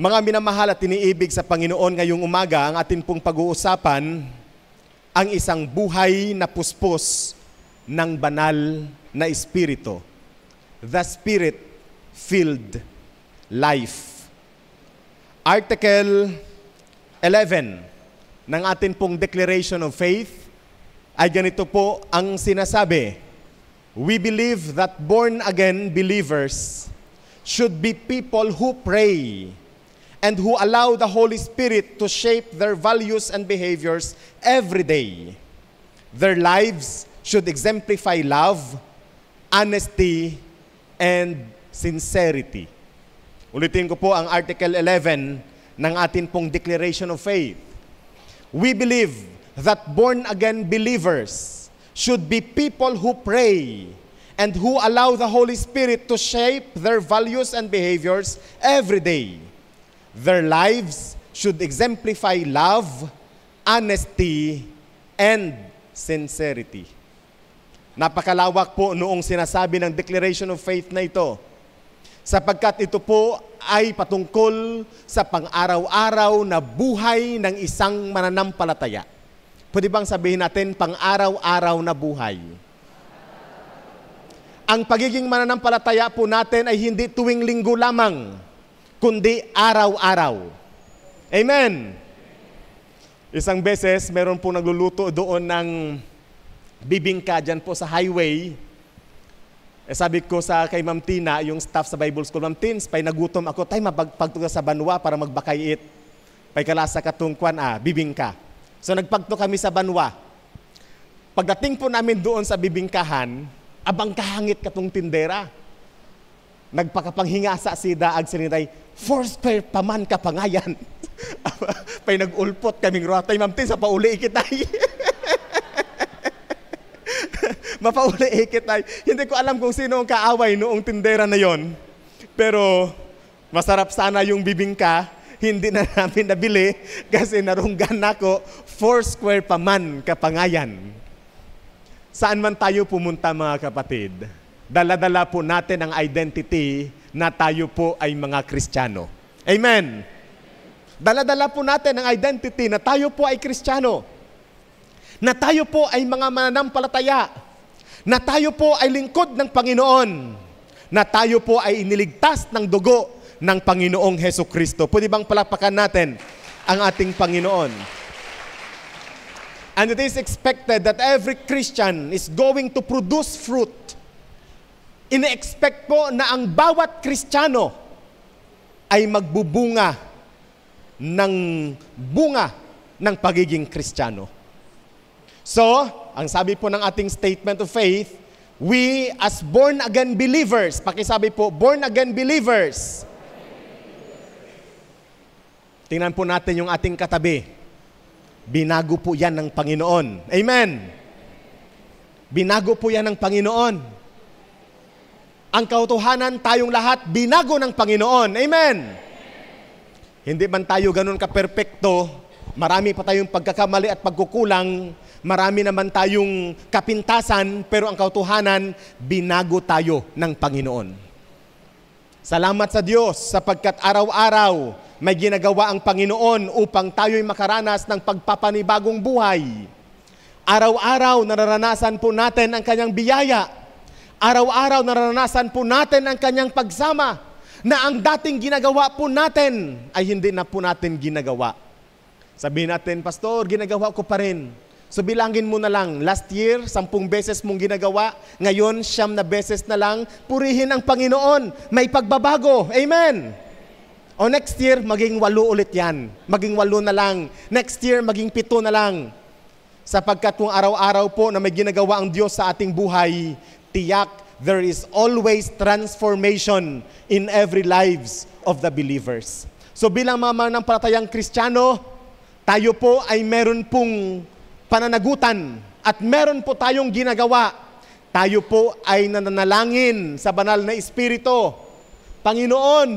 Mga minamahal at iniibig sa Panginoon, ngayong umaga, ang atin pong pag-uusapan ang isang buhay na puspos ng banal na Espiritu. The Spirit-filled life. Article 11 ng atin pong Declaration of Faith ay ganito po ang sinasabi. We believe that born-again believers should be people who pray and who allow the Holy Spirit to shape their values and behaviors every day. Their lives should exemplify love, honesty, and sincerity. Ulitin ko po ang Article 11 ng atin pong Declaration of Faith. We believe that born-again believers should be people who pray and who allow the Holy Spirit to shape their values and behaviors every day. Their lives should exemplify love, honesty, and sincerity. Napakalawak po noong sinasabi ng Declaration of Faith na ito, sapagkat ito po ay patungkol sa pang-araw-araw na buhay ng isang mananampalataya. Pwede bang sabihin natin, pang-araw-araw na buhay? Ang pagiging mananampalataya po natin ay hindi tuwing linggo lamang, kundi araw-araw. Amen! Isang beses, meron po nagluluto doon ng bibingka dyan po sa highway. Sabi ko kay Ma'am Tina, yung staff sa Bible School, Ma'am Tins, pay nagutom ako, tayo mapagpagto sa banwa para magbakay it. Pay kalasa katungkwan, bibingka. So nagpagto kami sa banwa. Pagdating po namin doon sa bibingkahan, abang kahangit katong tindera. Nagpakapanghinga sa daag sinitay, Foursquare paman ka pangayan. Pay nag-ulpot kaming rotay, Ma'am Tins, sa pauli ikitay. Mapauli ikitay. Hindi ko alam kung sino ang kaaway noong tindera na yon. Pero masarap sana yung bibingka. Hindi na namin nabili kasi narunggan nako Foursquare paman kapangayan. Saan man tayo pumunta mga kapatid, dala-dala po natin ang identity na tayo po ay mga Kristiyano. Amen! Dala-dala po natin ang identity na tayo po ay Kristiyano. Na tayo po ay mga mananampalataya. Na tayo po ay lingkod ng Panginoon. Na tayo po ay iniligtas ng dugo ng Panginoong Hesukristo. Pwede bang palakpakan natin ang ating Panginoon? And it is expected that every Christian is going to produce fruit. Ine-expect po na ang bawat Kristiyano ay magbubunga ng bunga ng pagiging Kristiyano. So, ang sabi po ng ating statement of faith, we as born-again believers, pakisabi po, born-again believers. Tingnan po natin yung ating katabi. Binago po yan ng Panginoon. Amen. Binago po yan ng Panginoon. Ang katotohanan, tayong lahat, binago ng Panginoon. Amen. Hindi man tayo ganun ka-perpekto, marami pa tayong pagkakamali at pagkukulang, marami naman tayong kapintasan, pero ang katotohanan, binago tayo ng Panginoon. Salamat sa Diyos sapagkat araw-araw may ginagawa ang Panginoon upang tayo'y makaranas ng pagpapanibagong buhay. Araw-araw nararanasan po natin ang kanyang biyaya. Araw-araw nararanasan po natin ang kanyang pagsama na ang dating ginagawa po natin ay hindi na po natin ginagawa. Sabihin natin, Pastor, ginagawa ko pa rin. So bilangin mo na lang, last year, 10 beses mong ginagawa, ngayon, 9 na beses na lang, purihin ang Panginoon, may pagbabago. Amen! O next year, maging 8 ulit yan. Maging 8 na lang. Next year, maging 7 na lang. Sapagkat kung araw-araw po na may ginagawa ang Diyos sa ating buhay, tiyak, there is always transformation in every lives of the believers. So bilang mga mananampalatayang Kristiyano, tayo po ay meron pong pananagutan at meron po tayong ginagawa. Tayo po ay nananalangin sa banal na Espiritu. Panginoon,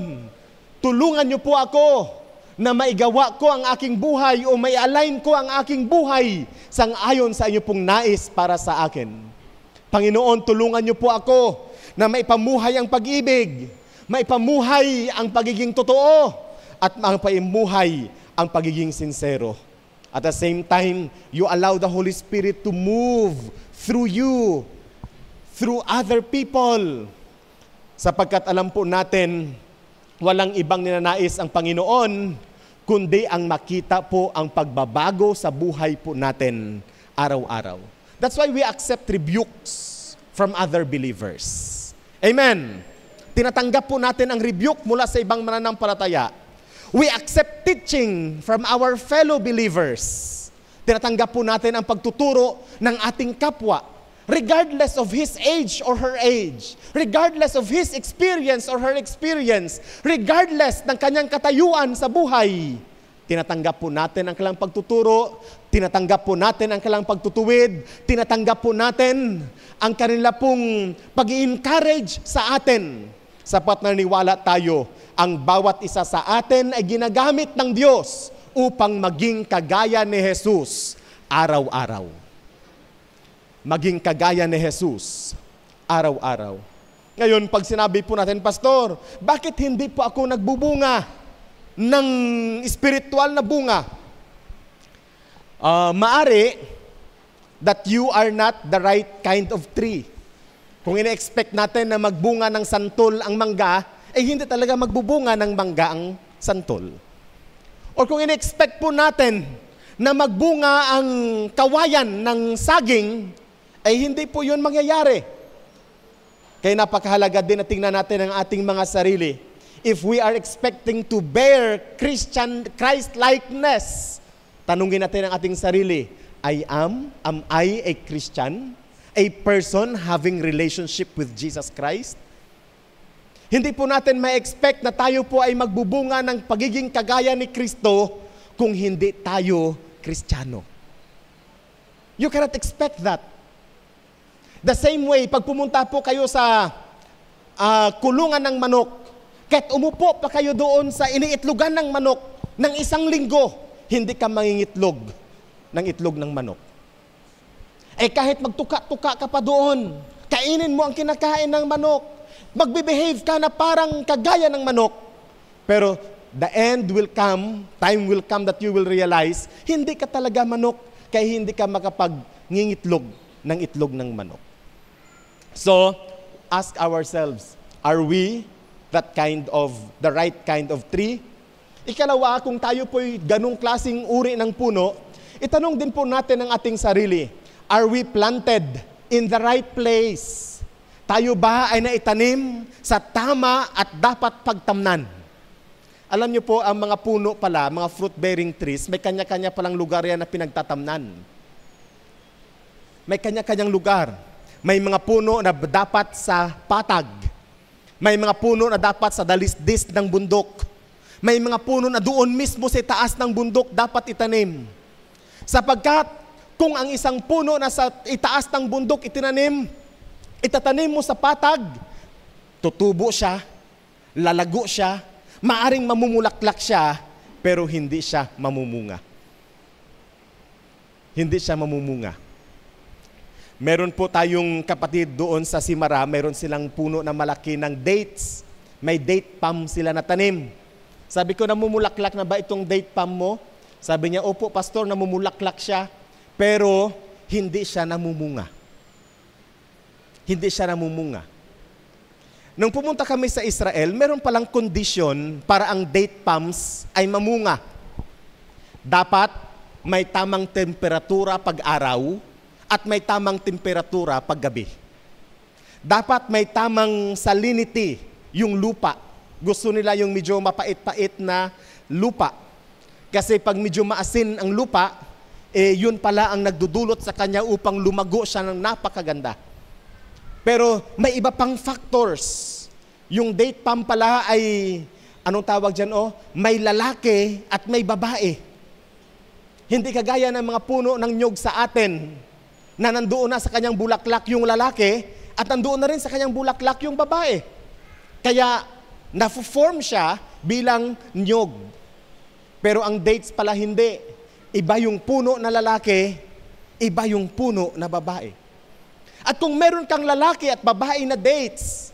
tulungan niyo po ako na maigawa ko ang aking buhay o mai-align ko ang aking buhay sang-ayon sa inyo pong nais para sa akin. Panginoon, tulungan niyo po ako na maipamuhay ang pag-ibig, maipamuhay ang pagiging totoo, at mapaimuhay ang pagiging sincero. At the same time, you allow the Holy Spirit to move through you, through other people. Sapagkat alam po natin, walang ibang ninanais ang Panginoon, kundi ang makita po ang pagbabago sa buhay po natin araw-araw. That's why we accept rebukes from other believers. Amen. Tinatanggap po natin ang rebuke mula sa ibang mananampalataya. We accept teaching from our fellow believers. Tinatanggap po natin ang pagtuturo ng ating kapwa, regardless of his age or her age, regardless of his experience or her experience, regardless ng kanyang katayuan sa buhay. Tinatanggap po natin ang kanilang pagtuturo, tinatanggap po natin ang kanilang pagtutuwid, tinatanggap po natin ang kanila pong pag-i-encourage sa atin. Sapat na niwala tayo, ang bawat isa sa atin ay ginagamit ng Diyos upang maging kagaya ni Jesus araw-araw. Maging kagaya ni Jesus araw-araw. Ngayon, pag sinabi po natin, Pastor, bakit hindi po ako nagbubunga ng spiritual na bunga? Maari that you are not the right kind of tree. Kung ina-expect natin na magbunga ng santol ang mangga, hindi talaga magbubunga ng mangga ang santol. O kung ina-expect po natin na magbunga ang kawayan ng saging, hindi po yun mangyayari. Kaya napakahalaga din na tingnan natin ang ating mga sarili. If we are expecting to bear Christ-likeness, tanungin natin ang ating sarili, am I a Christian? A person having relationship with Jesus Christ? Hindi po natin ma-expect na tayo po ay magbubunga ng pagiging kagaya ni Kristo kung hindi tayo Kristiyano. You cannot expect that. The same way, pag pumunta po kayo sa kulungan ng manok, kahit umupo pa kayo doon sa iniitlogan ng manok ng 1 linggo, hindi ka mangingitlog ng itlog ng manok. Kahit magtuka-tuka ka pa doon, kainin mo ang kinakain ng manok, magbe-behave ka na parang kagaya ng manok, pero the end will come, time will come that you will realize, hindi ka talaga manok, kaya hindi ka makapag-ngingitlog ng itlog ng manok. So, ask ourselves, are we the right kind of tree? Ikalawa, kung tayo po'y ganong klaseng uri ng puno, itanong din po natin ang ating sarili, are we planted in the right place? Tayo ba ay naitanim sa tama at dapat pagtamnan? Alam niyo po, ang mga puno pala, mga fruit-bearing trees, may kanya-kanya palang lugar yan na pinagtatamnan. May kanya-kanyang lugar. May mga puno na dapat sa patag. May mga puno na dapat sa dalisdis ng bundok. May mga puno na doon mismo sa taas ng bundok dapat itanim. Sapagkat kung ang isang puno na sa itaas ng bundok itatanim mo sa patag, tutubo siya, lalago siya, maaring mamumulaklak siya, pero hindi siya mamumunga. Hindi siya mamumunga. Meron po tayong kapatid doon sa Simara, meron silang puno na malaki ng dates. May date palm sila na tanim. Sabi ko, namumulaklak na ba itong date palm mo? Sabi niya, opo, pastor, namumulaklak siya, pero hindi siya namumunga. Hindi siya namumunga. Nung pumunta kami sa Israel, meron palang kondisyon para ang date palms ay mamunga. Dapat may tamang temperatura pag-araw at may tamang temperatura pag-gabi. Dapat may tamang salinity yung lupa. Gusto nila yung medyo mapait-pait na lupa. Kasi pag medyo maasin ang lupa, yun pala ang nagdudulot sa kanya upang lumago siya ng napakaganda. Pero may iba pang factors. Yung date palm pala ay, anong tawag dyan, may lalaki at may babae. Hindi kagaya ng mga puno ng nyog sa atin, na nandoon na sa kanyang bulaklak yung lalaki, at nandoon na rin sa kanyang bulaklak yung babae. Kaya, na-form siya bilang nyog. Pero ang dates pala hindi. Iba yung puno na lalaki, iba yung puno na babae. At kung meron kang lalaki at babae na dates,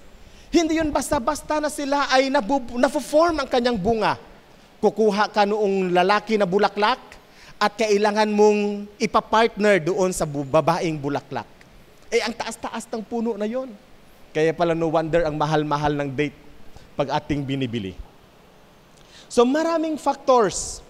hindi yun basta-basta na sila ay na-form ang kanyang bunga. kukuha ka noong lalaki na bulaklak at kailangan mong ipapartner doon sa babaeng bulaklak. Ang taas-taas ng puno na yon. Kaya pala no wonder ang mahal-mahal ng date pag ating binibili. So maraming factors.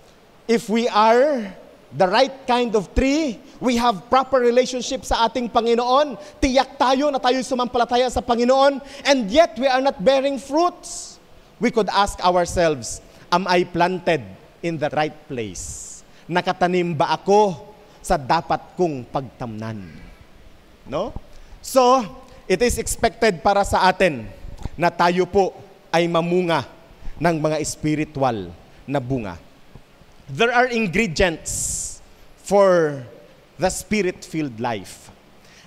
If we are the right kind of tree, we have proper relationship sa ating Panginoon, tiyak tayo na tayo sumampalataya sa Panginoon, and yet we are not bearing fruits. We could ask ourselves, am I planted in the right place? Nakatanim ba ako sa dapat kong pagtamnan? No? So, it is expected para sa atin na tayo po ay mamunga ng mga spiritual na bunga. There are ingredients for the spirit-filled life.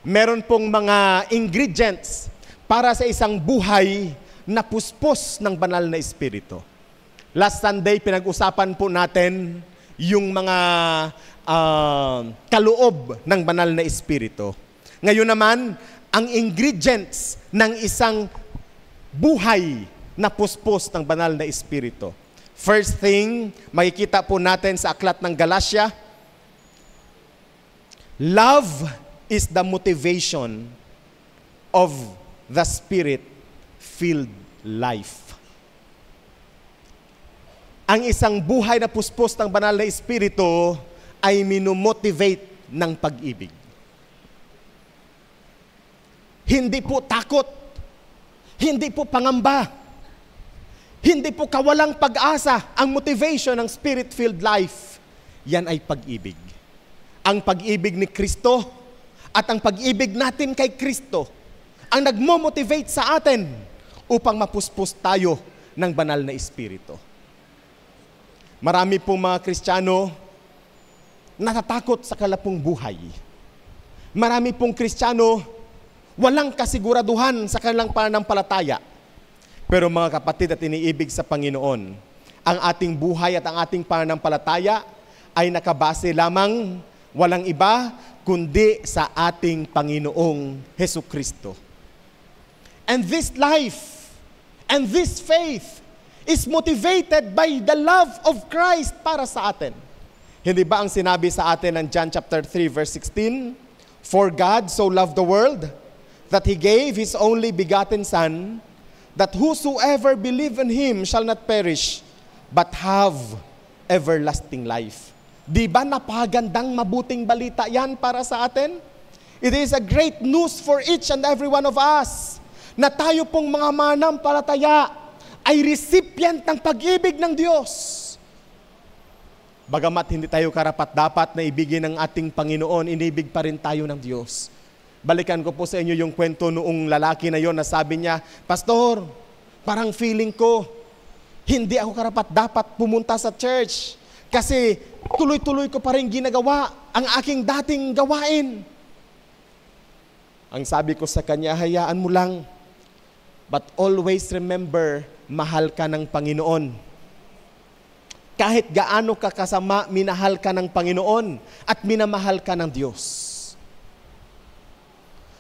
Meron pong mga ingredients para sa isang buhay na puspos ng banal na espiritu. Last Sunday, pinag-usapan po natin yung mga kaloob ng banal na espiritu. Ngayon naman, ang ingredients ng isang buhay na puspos ng banal na espiritu. First thing, makikita po natin sa aklat ng Galatia, love is the motivation of the spirit-filled life. Ang isang buhay na puspos ng banal na espiritu ay minomotivate ng pag-ibig. Hindi po takot, hindi po pangamba, hindi po kawalang pag-asa. Ang motivation ng spirit-filled life, yan ay pag-ibig. Ang pag-ibig ni Kristo at ang pag-ibig natin kay Kristo ang nagmo-motivate sa atin upang mapuspos tayo ng banal na espiritu. Marami pong mga Kristiyano natatakot sa kalapong buhay. Marami pong Kristiyano walang kasiguraduhan sa kanilang pananampalataya. Pero mga kapatid at iniibig sa Panginoon, ang ating buhay at ang ating pananampalataya ay nakabase lamang walang iba kundi sa ating Panginoong Hesukristo. And this life and this faith is motivated by the love of Christ para sa atin. Hindi ba ang sinabi sa atin ng John chapter 3 verse 16? For God so loved the world that He gave His only begotten Son, that whosoever believe in Him shall not perish, but have everlasting life. Di ba napakagandang mabuting balita yan para sa atin? It is a great news for each and every one of us, na tayo pong mga manampalataya ay recipient ng pag-ibig ng Diyos. Bagamat hindi tayo karapat-dapat na ibigin ng ating Panginoon, inibig pa rin tayo ng Diyos. Balikan ko po sa inyo yung kwento noong lalaki na yon na sabi niya, Pastor, parang feeling ko, hindi ako karapat-dapat pumunta sa church kasi tuloy-tuloy ko pa rin ginagawa ang aking dating gawain. Ang sabi ko sa kanya, hayaan mo lang, but always remember, mahal ka ng Panginoon. Kahit gaano ka kasama, minahal ka ng Panginoon at minamahal ka ng Diyos.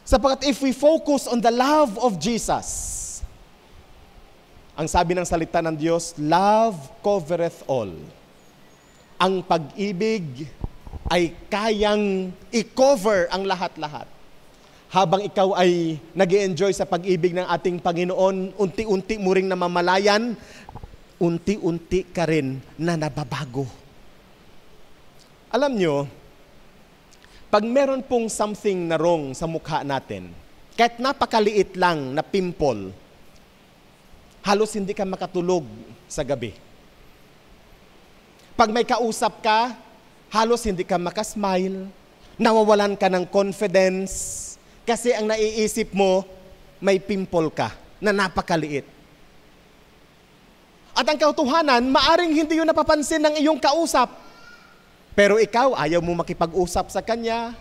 Sapagkat if we focus on the love of Jesus, ang sabi ng salita ng Diyos, love covereth all. Ang pag-ibig ay kayang i-cover ang lahat-lahat. Habang ikaw ay nag-i-enjoy sa pag-ibig ng ating Panginoon, unti-unti mo ring namamalayan, unti-unti ka rin na nababago. Alam nyo, pag meron pong something na wrong sa mukha natin, kahit napakaliit lang na pimple, halos hindi ka makatulog sa gabi. Pag may kausap ka, halos hindi ka makasmile, nawawalan ka ng confidence, kasi ang naiisip mo, may pimple ka na napakaliit. At ang katotohanan, maaring hindi yun napapansin ng iyong kausap. Pero ikaw, ayaw mo makipag-usap sa kanya,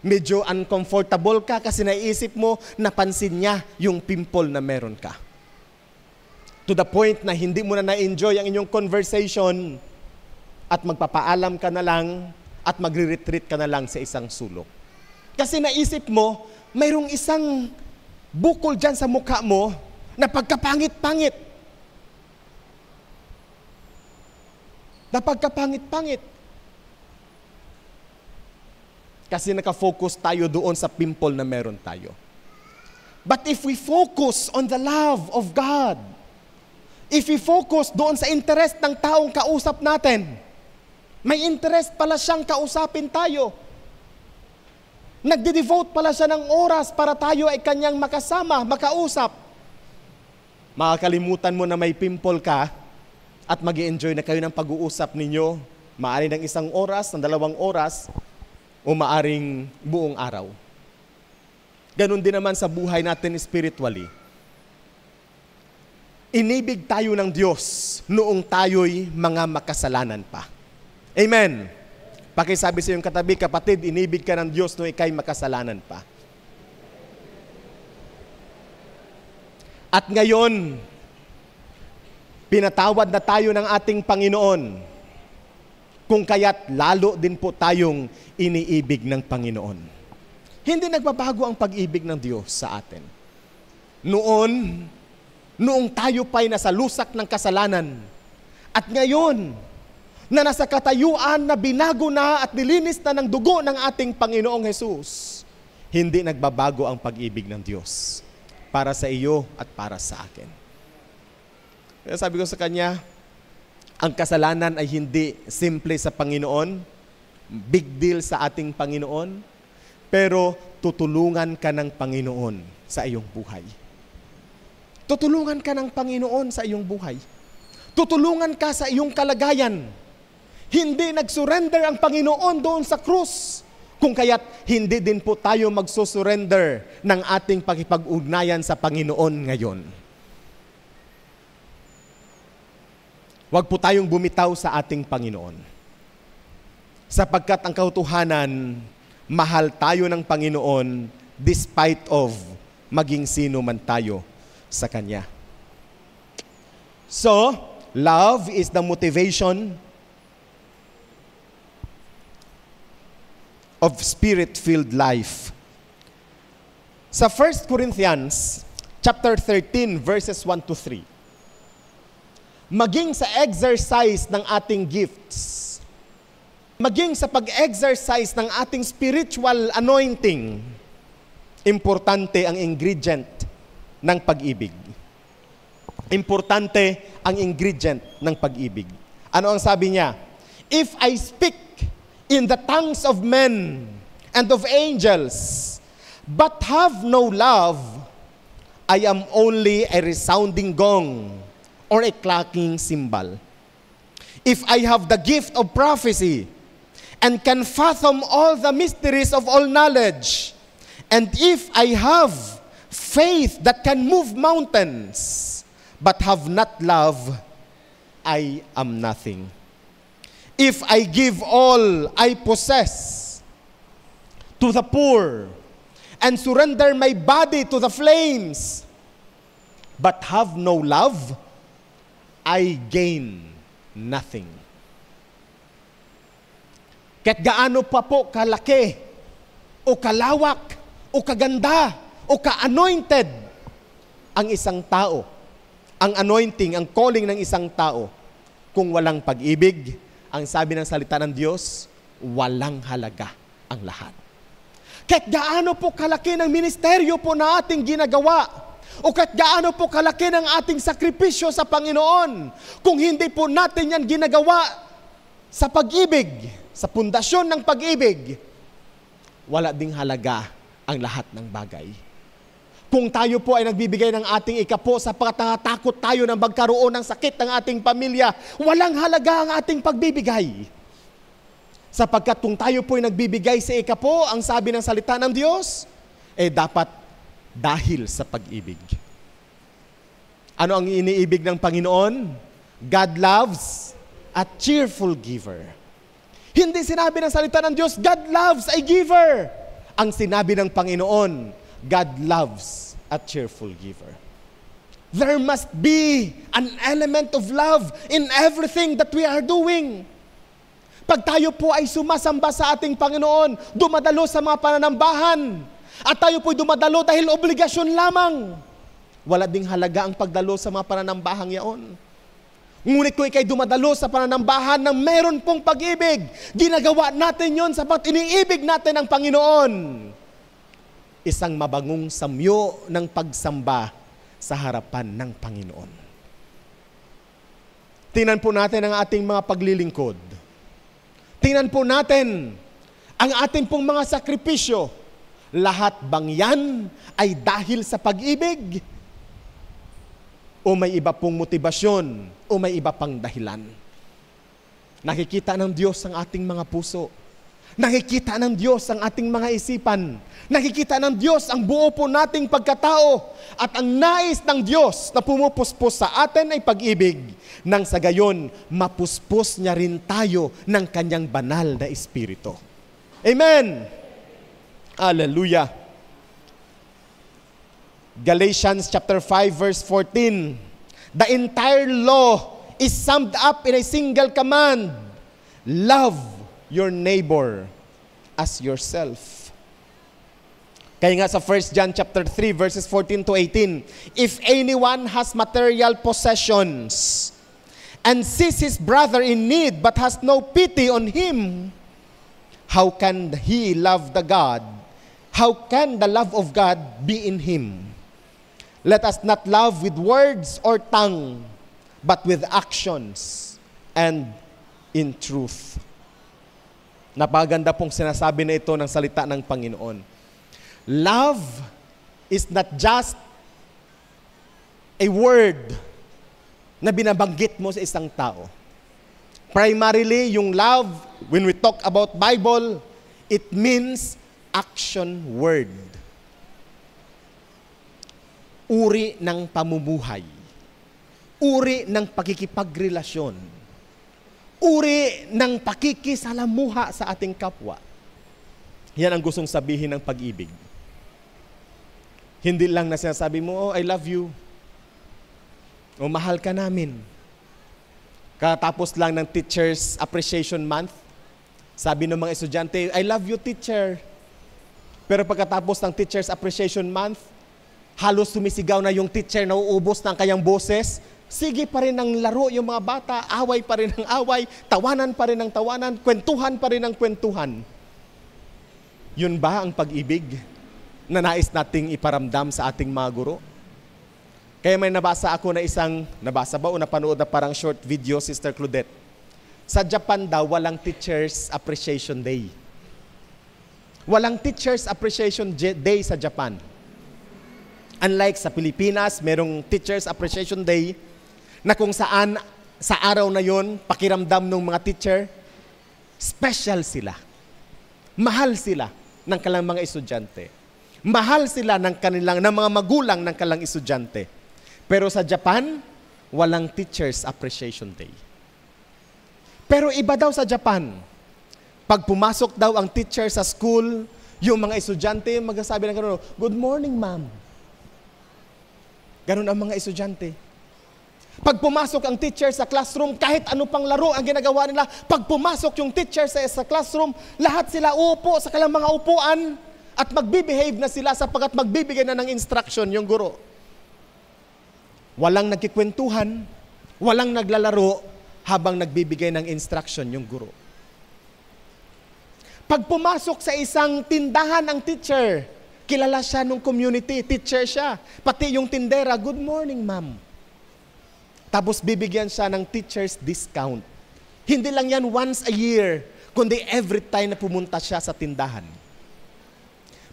medyo uncomfortable ka kasi naiisip mo, napansin niya yung pimple na meron ka. To the point na hindi mo na na-enjoy ang inyong conversation at magpapaalam ka na lang at magre-retreat ka na lang sa isang sulok. Kasi naisip mo, mayroong isang bukol dyan sa mukha mo na pagkapangit-pangit. na pagkapangit-pangit. Kasi nakafocus tayo doon sa pimple na meron tayo. But if we focus on the love of God, if we focus doon sa interest ng taong kausap natin, may interest pala siyang kausapin tayo. Nagde-devote pala siya ng oras para tayo ay kanyang makasama, makausap. Makakalimutan mo na may pimple ka at mag-i-enjoy na kayo ng pag-uusap ninyo. Maaring ng 1 oras, ng 2 oras, o maaring buong araw. Ganon din naman sa buhay natin spiritually. Inibig tayo ng Diyos noong tayo'y mga makasalanan pa. Amen. Pakisabi sa iyong katabi, kapatid, inibig ka ng Diyos noong ika'y makasalanan pa. At ngayon, pinatawad na tayo ng ating Panginoon, kung kaya't lalo din po tayong iniibig ng Panginoon. Hindi nagbabago ang pag-ibig ng Diyos sa atin. Noong tayo pa'y nasa lusak ng kasalanan, at ngayon, na nasa katayuan na binago na at nilinis na ng dugo ng ating Panginoong Hesus, hindi nagbabago ang pag-ibig ng Diyos para sa iyo at para sa akin. Kaya sabi ko sa kanya, ang kasalanan ay hindi simple sa Panginoon, big deal sa ating Panginoon, pero tutulungan ka ng Panginoon sa iyong buhay. Tutulungan ka ng Panginoon sa iyong buhay. Tutulungan ka sa iyong kalagayan. Hindi nag-surrender ang Panginoon doon sa krus, kung kaya't hindi din po tayo magsusurrender ng ating pakipag-ugnayan sa Panginoon ngayon. Huwag po tayong bumitaw sa ating Panginoon. Sapagkat ang katotohanan, mahal tayo ng Panginoon despite of maging sino man tayo sa Kanya. So, love is the motivation of Spirit-filled life. Sa 1 Corinthians chapter 13 verses 1 to 3, maging sa exercise ng ating gifts, maging sa pag-exercise ng ating spiritual anointing, importante ang ingredient ng pag-ibig. Importante ang ingredient ng pag-ibig. Ano ang sabi niya? If I speak in the tongues of men and of angels, but have no love, I am only a resounding gong or a clacking cymbal. If I have the gift of prophecy and can fathom all the mysteries of all knowledge, and if I have faith that can move mountains, but have not love, I am nothing. If I give all I possess to the poor and surrender my body to the flames, but have no love, I gain nothing. Kahit gaano pa po kalaki, o kalawak, o kaganda, o ka-anointed ang isang tao, ang anointing, ang calling ng isang tao, kung walang pag-ibig, ang sabi ng salita ng Diyos, walang halaga ang lahat. Kahit gaano po kalaki ng ministeryo po na ating ginagawa, o kahit gaano po kalaki ng ating sakripisyo sa Panginoon, kung hindi po natin yan ginagawa sa pag-ibig, sa pundasyon ng pag-ibig, wala ding halaga ang lahat ng bagay. Kung tayo po ay nagbibigay ng ating ikapo sapagkat natatakot tayo na magkaroon ng sakit ng ating pamilya, walang halaga ang ating pagbibigay. Sapagkat kung tayo po ay nagbibigay sa ikapo, ang sabi ng salita ng Diyos, dapat dahil sa pag-ibig. Ano ang iniibig ng Panginoon? God loves a cheerful giver. Hindi sinabi ng salita ng Diyos, God loves a giver. Ang sinabi ng Panginoon, God loves a cheerful giver. There must be an element of love in everything that we are doing. Pag tayo po ay sumasamba sa ating Panginoon, dumadalo sa mga pananambahan, at tayo po ay dumadalo dahil obligasyon lamang, wala ding halaga ang pagdalo sa mga pananambahang yaon. Ngunit kung ikay dumadalo sa pananambahan ng meron pong pag-ibig, ginagawa natin yon sapat iniibig natin ang Panginoon. Isang mabangong samyo ng pagsamba sa harapan ng Panginoon. Tingnan po natin ang ating mga paglilingkod. Tingnan po natin ang ating pong mga sakripisyo. Lahat bang yan ay dahil sa pag-ibig? O may iba pong motibasyon? O may iba pang dahilan? Nakikita ng Diyos ang ating mga puso. Nakikita ng Diyos ang ating mga isipan. Nakikita ng Diyos ang buo po nating pagkatao. At ang nais ng Diyos na pumupuspos sa atin ay pag-ibig. Nang sa gayon, mapuspos niya rin tayo ng kanyang banal na Espiritu. Amen! Hallelujah! Galatians chapter 5 verse 14. The entire law is summed up in a single command. Love your neighbor as yourself. Kaya nga sa 1 John chapter 3 verses 14 to 18, if anyone has material possessions and sees his brother in need but has no pity on him, how can he love the God? How can the love of God be in him? Let us not love with words or tongue, but with actions and in truth. Napaganda pong sinasabi na ito ng salita ng Panginoon. Love is not just a word na binabanggit mo sa isang tao. Primarily, yung love, when we talk about Bible, it means action word. Uri ng pamumuhay. Uri ng pakikipagrelasyon. Uri ng pakikisalamuha sa ating kapwa. Yan ang gustong sabihin ng pag-ibig. Hindi lang na sinasabi mo, oh, I love you. O mahal ka namin. Katapos lang ng Teacher's Appreciation Month, sabi ng mga estudyante, I love you, teacher. Pero pagkatapos ng Teacher's Appreciation Month, halos sumisigaw na yung teacher, nauubos ng kanyang boses. Sige pa rin ang laro yung mga bata, away pa rin ang away, tawanan pa rin ang tawanan, kwentuhan pa rin ang kwentuhan. Yun ba ang pag-ibig na nais nating iparamdam sa ating mga guro? Kaya may nabasa ako na nabasa ba o napanood na parang short video, Sister Claudette? Sa Japan daw, walang Teacher's Appreciation Day. Walang Teacher's Appreciation Day sa Japan. Unlike sa Pilipinas, merong Teacher's Appreciation Day na kung saan sa araw na yon, pakiramdam ng mga teacher, special sila. Mahal sila ng kanilang mga estudyante. Mahal sila ng mga magulang ng kanilang estudyante. Pero sa Japan, walang Teacher's Appreciation Day. Pero iba daw sa Japan. Pag pumasok daw ang teacher sa school, yung mga estudyante magsasabi ng gano'n, good morning, ma'am. Ganon ang mga estudyante. Pag pumasok ang teacher sa classroom, kahit ano pang laro ang ginagawa nila, pag pumasok yung teacher sa classroom, lahat sila uupo sa kanilang mga upuan at magbibehave na sila sapagkat magbibigay na ng instruction yung guro. Walang nagkikwentuhan, walang naglalaro habang nagbibigay ng instruction yung guro. Pag pumasok sa isang tindahan ang teacher, kilala siya nung community, teacher siya. Pati yung tindera, good morning, ma'am. Tapos bibigyan siya ng teacher's discount. Hindi lang yan once a year, kundi every time na pumunta siya sa tindahan.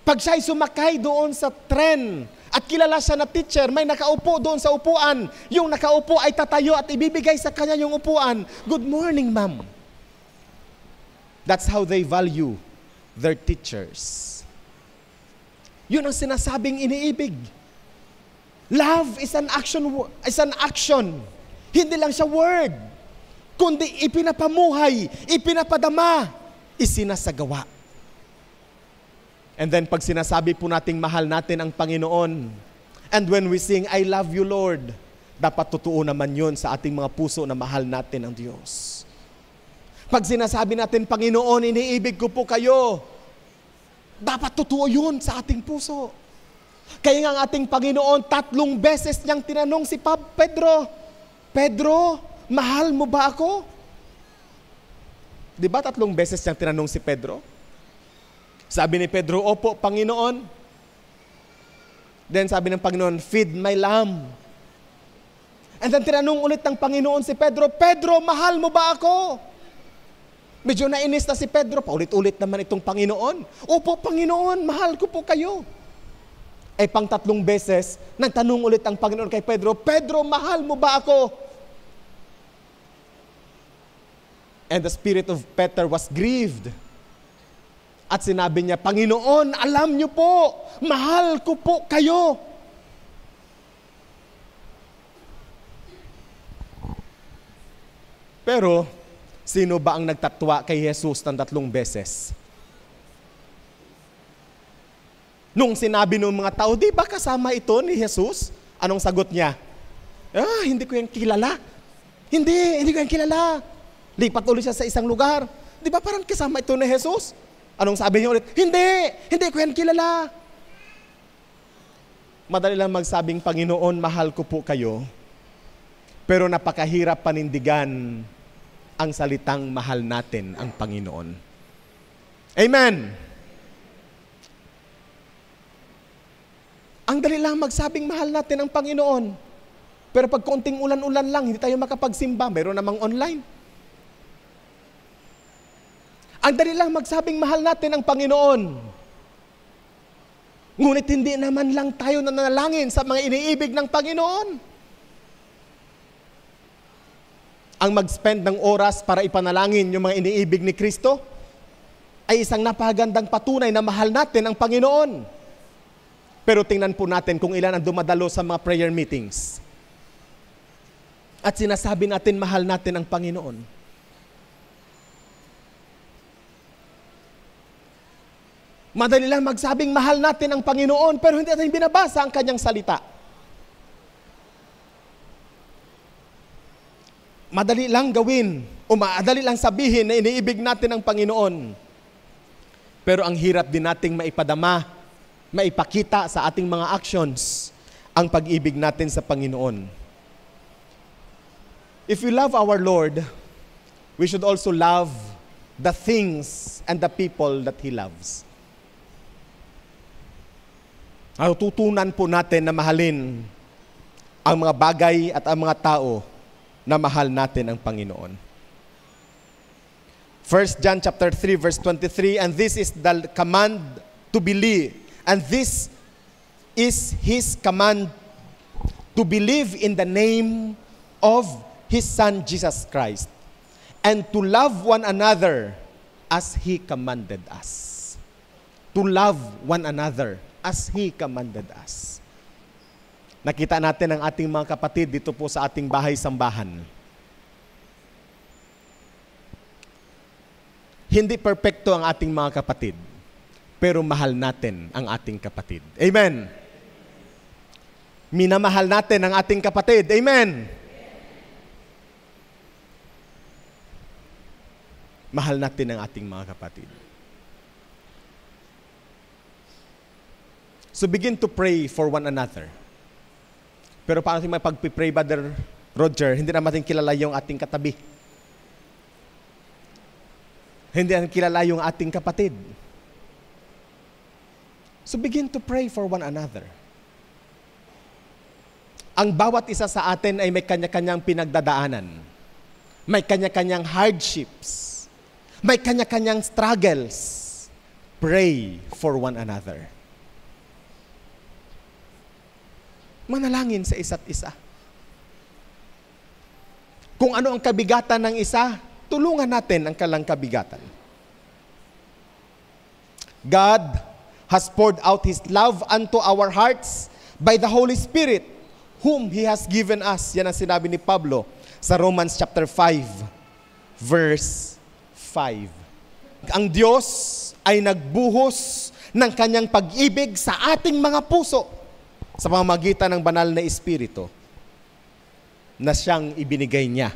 Pag siya'y sumakay doon sa tren at kilala siya na teacher, may nakaupo doon sa upuan. Yung nakaupo ay tatayo at ibibigay sa kanya yung upuan. Good morning, ma'am. That's how they value their teachers. Yun ang sinasabing iniibig. Love is an action. Hindi lang siya word, kundi ipinapamuhay, ipinapadama, isinasagawa. And then pag sinasabi po nating mahal natin ang Panginoon, and when we sing, I love you, Lord, dapat totoo naman yun sa ating mga puso na mahal natin ang Diyos. Pag sinasabi natin, Panginoon, iniibig ko po kayo, dapat totoo yun sa ating puso. Kaya nga ang ating Panginoon, 3 beses niyang tinanong si Pedro, Pedro, mahal mo ba ako? Di ba 3 beses niyang tinanong si Pedro? Sabi ni Pedro, opo, Panginoon. Then sabi ng Panginoon, feed my lamb. And then tinanong ulit ng Panginoon si Pedro, Pedro, mahal mo ba ako? Medyo nainis na si Pedro, paulit-ulit naman itong Panginoon. Opo, Panginoon, mahal ko po kayo. Ay pang 3 beses, nagtanong ulit ang Panginoon kay Pedro, Pedro, mahal mo ba ako? And the spirit of Peter was grieved. At sinabi niya, Panginoon, alam niyo po, mahal ko po kayo. Pero, sino ba ang nagtatwa kay Jesus ng 3 beses? Nung sinabi ng mga tao, di ba kasama ito ni Jesus? Anong sagot niya? Hindi ko yan kilala. Hindi ko yan kilala. Lipat ulit siya sa isang lugar. Di ba parang kasama ito ni Jesus? Anong sabi niya ulit? Hindi ko yan kilala. Madali lang magsabing, Panginoon, mahal ko po kayo. Pero napakahirap panindigan ang salitang mahal natin ang Panginoon. Amen. Ang dali lang magsabing mahal natin ang Panginoon. Pero pag konting ulan-ulan lang, hindi tayo makapagsimba. Mayroon namang online. Ang dali lang magsabing mahal natin ang Panginoon. Ngunit hindi naman lang tayo nananalangin sa mga iniibig ng Panginoon. Ang mag-spend ng oras para ipanalangin yung mga iniibig ni Kristo ay isang napakagandang patunay na mahal natin ang Panginoon. Pero tingnan po natin kung ilan ang dumadalo sa mga prayer meetings. At sinasabi natin mahal natin ang Panginoon. Madali lang magsabing mahal natin ang Panginoon pero hindi natin binabasa ang kanyang salita. Madali lang gawin o madali lang sabihin na iniibig natin ang Panginoon. Pero ang hirap din nating maipadama, maipakita sa ating mga actions ang pag-ibig natin sa Panginoon. If we love our Lord, we should also love the things and the people that He loves. Tutunan po natin na mahalin ang mga bagay at ang mga tao na mahal natin ang Panginoon. 1 John chapter 3 verse 23, and this is the command to believe, and this is His command to believe in the name of His Son Jesus Christ, and to love one another as He commanded us. To love one another as He commanded us. Nakita natin ang ating mga kapatid dito po sa ating bahay-sambahan. Hindi perpekto ang ating mga kapatid, pero mahal natin ang ating kapatid. Amen. Minamahal natin ang ating kapatid. Amen. Mahal natin ang ating mga kapatid. So begin to pray for one another. Pero paano natin pag-pray, Brother Roger, hindi naman natin kilala yung ating katabi. Hindi natin kilala yung ating kapatid. So begin to pray for one another. Ang bawat isa sa atin ay may kanya-kanyang pinagdadaanan. May kanya-kanyang hardships. May kanya-kanyang struggles. Pray for one another. Manalangin sa isa't isa. Kung ano ang kabigatan ng isa, tulungan natin ang kalang kabigatan. God has poured out His love unto our hearts by the Holy Spirit, whom He has given us. Yan ang sinabi ni Pablo sa Romans chapter 5, verse 5. Ang Diyos ay nagbuhos ng kanyang pag-ibig sa ating mga puso sa pamamagitan ng banal na Espiritu na siyang ibinigay niya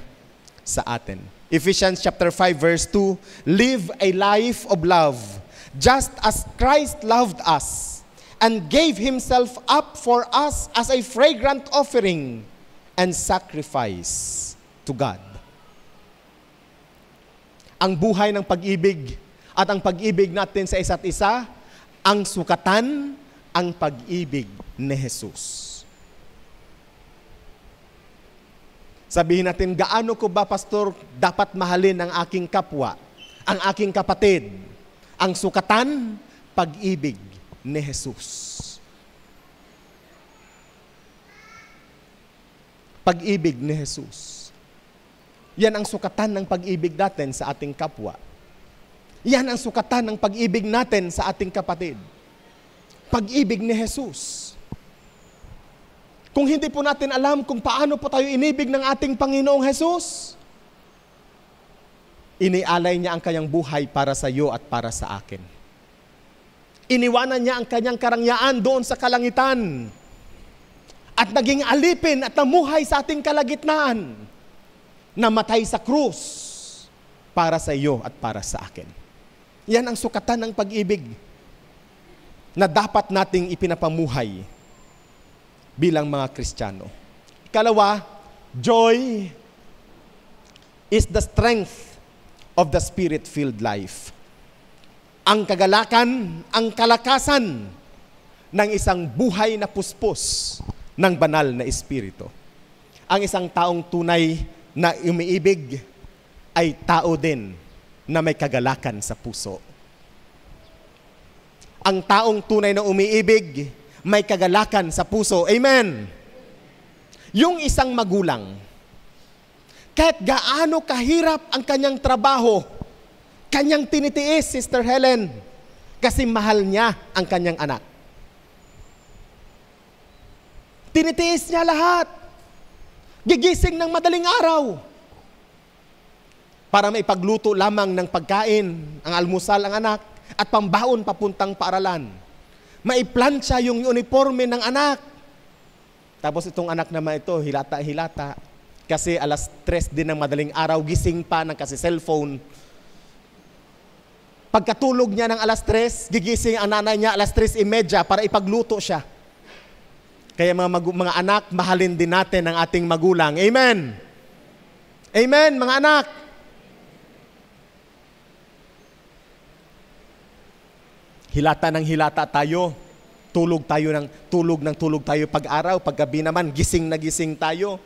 sa atin. Ephesians chapter 5 verse 2, live a life of love, just as Christ loved us and gave Himself up for us as a fragrant offering and sacrifice to God. Ang buhay ng pag-ibig at ang pag-ibig natin sa isa't isa, ang sukatan, ang pag-ibig ni Jesus. Sabihin natin, gaano ko ba, Pastor, dapat mahalin ang aking kapwa, ang aking kapatid? Ang sukatan, pag-ibig ni Jesus. Pag-ibig ni Jesus. Yan ang sukatan ng pag-ibig natin sa ating kapwa. Yan ang sukatan ng pag-ibig natin sa ating kapatid. Pag-ibig ni Jesus. Kung hindi po natin alam kung paano po tayo inibig ng ating Panginoong Jesus, inialay niya ang kanyang buhay para sa iyo at para sa akin. Iniwanan niya ang kanyang karangyaan doon sa kalangitan at naging alipin at namuhay sa ating kalagitnaan, namatay sa krus para sa iyo at para sa akin. Yan ang sukatan ng pag-ibig na dapat nating ipinapamuhay bilang mga Kristiyano. Ikalawa, joy is the strength of the Spirit-filled life. Ang kagalakan, ang kalakasan ng isang buhay na puspos ng banal na Espiritu. Ang isang taong tunay na umiibig ay tao din na may kagalakan sa puso. Ang taong tunay na umiibig, may kagalakan sa puso. Amen! Yung isang magulang, kahit gaano kahirap ang kanyang trabaho, kanyang tinitiis, Sister Helen, kasi mahal niya ang kanyang anak. Tinitiis niya lahat. Gigising ng madaling araw para maipagluto lamang ng pagkain, ang almusal ang anak, at pambaon papuntang paaralan. Maiplansya yung uniforme ng anak. Tapos itong anak naman ito, hilata-hilata. Kasi alas 3 din ng madaling araw, gising pa ng kasi cellphone. Pagkatulog niya ng alas 3, gigising ang nanay niya alas 3:30 para ipagluto siya. Kaya mga anak, mahalin din natin ang ating magulang. Amen! Amen, mga anak! Hilata ng hilata tayo. Tulog tayo pag-araw. Paggabi naman, gising na gising tayo.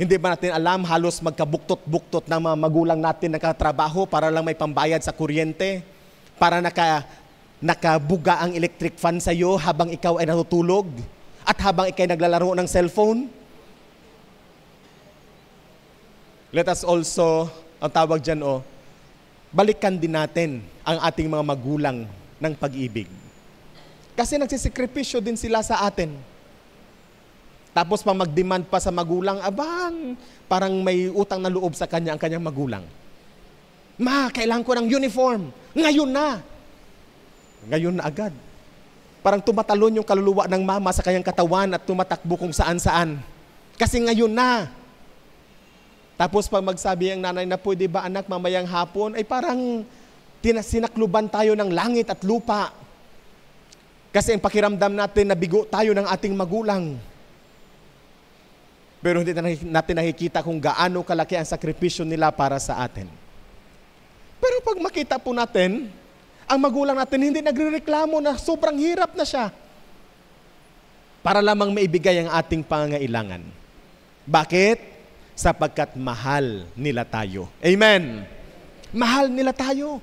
Hindi ba natin alam, halos magkabuktot-buktot ng mga magulang natin nakatrabaho para lang may pambayad sa kuryente, para nakabuga ang electric fan sa iyo habang ikaw ay natutulog at habang ikaw ay naglalaro ng cellphone. Let us also, ang tawag dyan, balikan din natin ang ating mga magulang ng pag-ibig. Kasi nagsisikripisyo din sila sa atin. Tapos pang mag-demand pa sa magulang, abang, parang may utang na loob sa kanya ang kanyang magulang. Ma, kailangan ko ng uniform. Ngayon na. Ngayon na agad. Parang tumatalon yung kaluluwa ng mama sa kanyang katawan at tumatakbo kung saan-saan. Kasi ngayon na. Tapos pag magsabi ang nanay na, pwede ba anak mamayang hapon, ay parang sinakluban tayo ng langit at lupa. Kasi ang pakiramdam natin, nabigo tayo ng ating magulang. Pero hindi natin nakikita kung gaano kalaki ang sakripisyo nila para sa atin. Pero pag makita po natin, ang magulang natin hindi nagrereklamo na sobrang hirap na siya para lamang maibigay ang ating pangangailangan. Bakit? Sapagkat mahal nila tayo. Amen! Mahal nila tayo.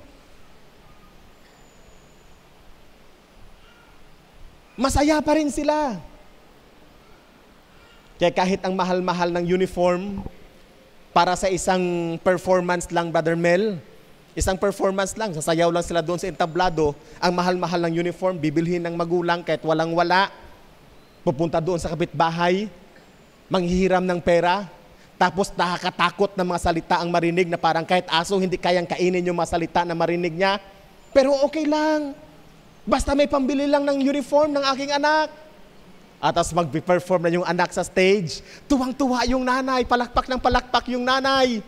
Masaya pa rin sila. Kaya kahit ang mahal-mahal ng uniform, para sa isang performance lang, Brother Mel, isang performance lang, sasayaw lang sila doon sa entablado, ang mahal-mahal ng uniform, bibilhin ng magulang kahit walang-wala, pupunta doon sa kapitbahay, manghihiram ng pera, tapos nakakatakot na mga salita ang marinig na parang kahit aso hindi kayang kainin yung mga salita na marinig niya, pero okay lang. Basta may pambili lang ng uniform ng aking anak. At tapos mag-perform na yung anak sa stage, tuwang-tuwa yung nanay, palakpak ng palakpak yung nanay.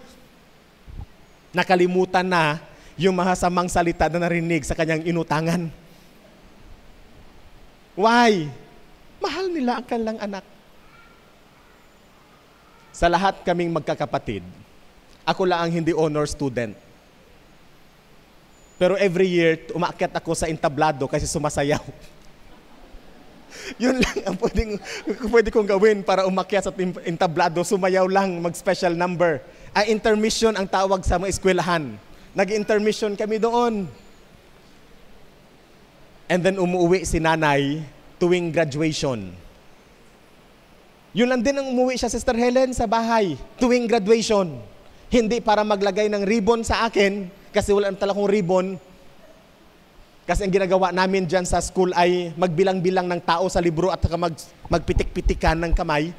Nakalimutan na yung mahasamang salita na narinig sa kanyang inutangan. Why? Mahal nila ang kanilang anak. Sa lahat kaming magkakapatid, ako lang ang hindi honor student. Pero every year, umaakyat ako sa entablado kasi sumasayaw. Yun lang ang pwede kong gawin para umakyat sa entablado, sumayaw lang, mag-special number. Intermission ang tawag sa mga eskwelahan. Nag-intermission kami doon. And then umuwi si nanay tuwing graduation. Yun lang din ang umuwi siya, Sister Helen, sa bahay, tuwing graduation. Hindi para maglagay ng ribbon sa akin, kasi wala talaga akong ribbon. Kasi ang ginagawa namin dyan sa school ay magbilang-bilang ng tao sa libro at magpitik-pitikan ng kamay.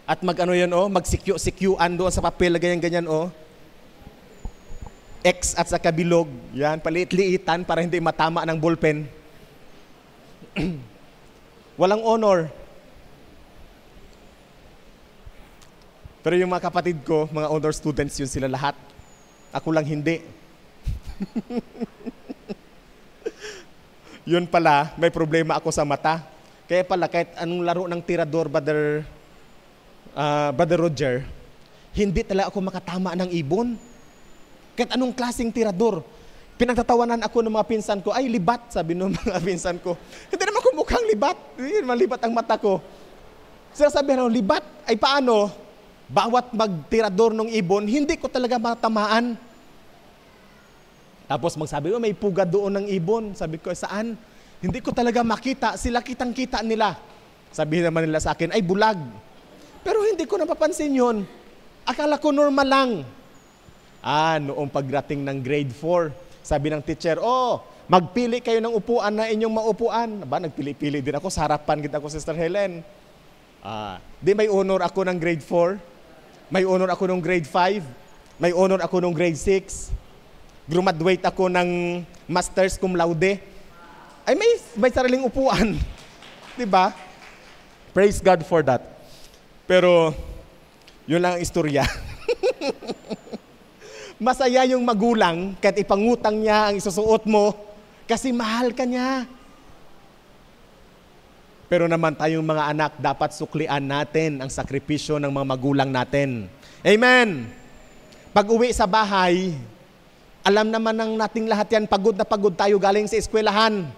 At magsikyo-sikyuan doon sa papel, ganyan-ganyan, X at sa kabilog, yan, paliit-liitan para hindi matama ng ballpen. Walang honor. Pero yung mga kapatid ko, mga honor students, yun sila lahat. Ako lang hindi. Yun pala, may problema ako sa mata. Kaya pala, kahit anong laro ng tirador, Brother Roger, hindi talaga ako makatama ng ibon. Kahit anong klaseng tirador. Pinagtatawanan ako ng mga pinsan ko, ay libat, sabi ng mga pinsan ko. Hindi naman ako mukhang libat. Hindi naman libat ang mata ko. Sinasabi libat, ay paano? Bawat magtirador ng ibon, hindi ko talaga matamaan. Tapos magsabi ko, may puga doon ng ibon. Sabi ko, saan? Hindi ko talaga makita. Sila kitang-kita nila. Sabihin naman nila sa akin, ay bulag. Pero hindi ko napapansin yun. Akala ko normal lang. Noong pagdating ng grade 4, sabi ng teacher, magpili kayo ng upuan na inyong maupuan. Nagpili-pili din ako. Sa harapan kita ko, Sister Helen. Di may honor ako ng grade 4. May honor ako ng grade 5. May honor ako ng grade 6. Graduate ako ng Masters Cum Laude. Ay, may sariling upuan. Diba? Praise God for that. Pero, yun lang ang istorya. Masaya yung magulang kahit ipangutang niya ang isusuot mo kasi mahal ka niya. Pero naman tayong mga anak, dapat suklian natin ang sakripisyo ng mga magulang natin. Amen! Pag uwi sa bahay, alam naman ng nating lahat yan, pagod na pagod tayo galing sa eskwelahan.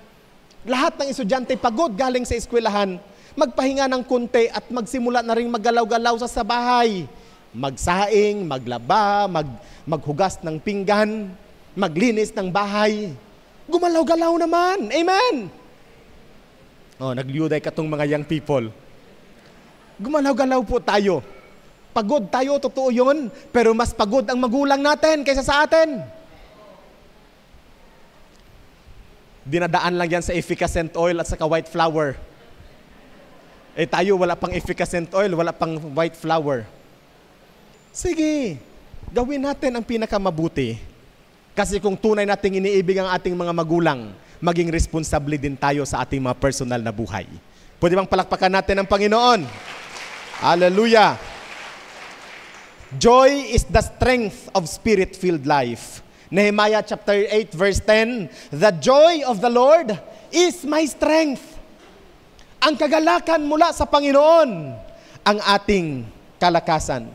Lahat ng estudyante pagod galing sa eskwelahan. Magpahinga ng konti at magsimula na rin maggalaw-galaw sa bahay. Magsaing, maglaba, maghugas ng pinggan, maglinis ng bahay. Gumalaw-galaw naman. Amen! Nagliyuday ka tong mga young people. Gumalaw-galaw po tayo. Pagod tayo, totoo yun. Pero mas pagod ang magulang natin kaysa sa atin. Dinadaan lang yan sa efficacent oil at saka white flour. Tayo wala pang efficacent oil, wala pang white flour. Sige, gawin natin ang pinakamabuti. Kasi kung tunay nating iniibig ang ating mga magulang, maging responsable din tayo sa ating mga personal na buhay. Pwede bang palakpakan natin ang Panginoon? Hallelujah! Joy is the strength of spirit-filled life. Nehemiah chapter 8 verse 10, the joy of the Lord is my strength. Ang kagalakan mula sa Panginoon, ang ating kalakasan.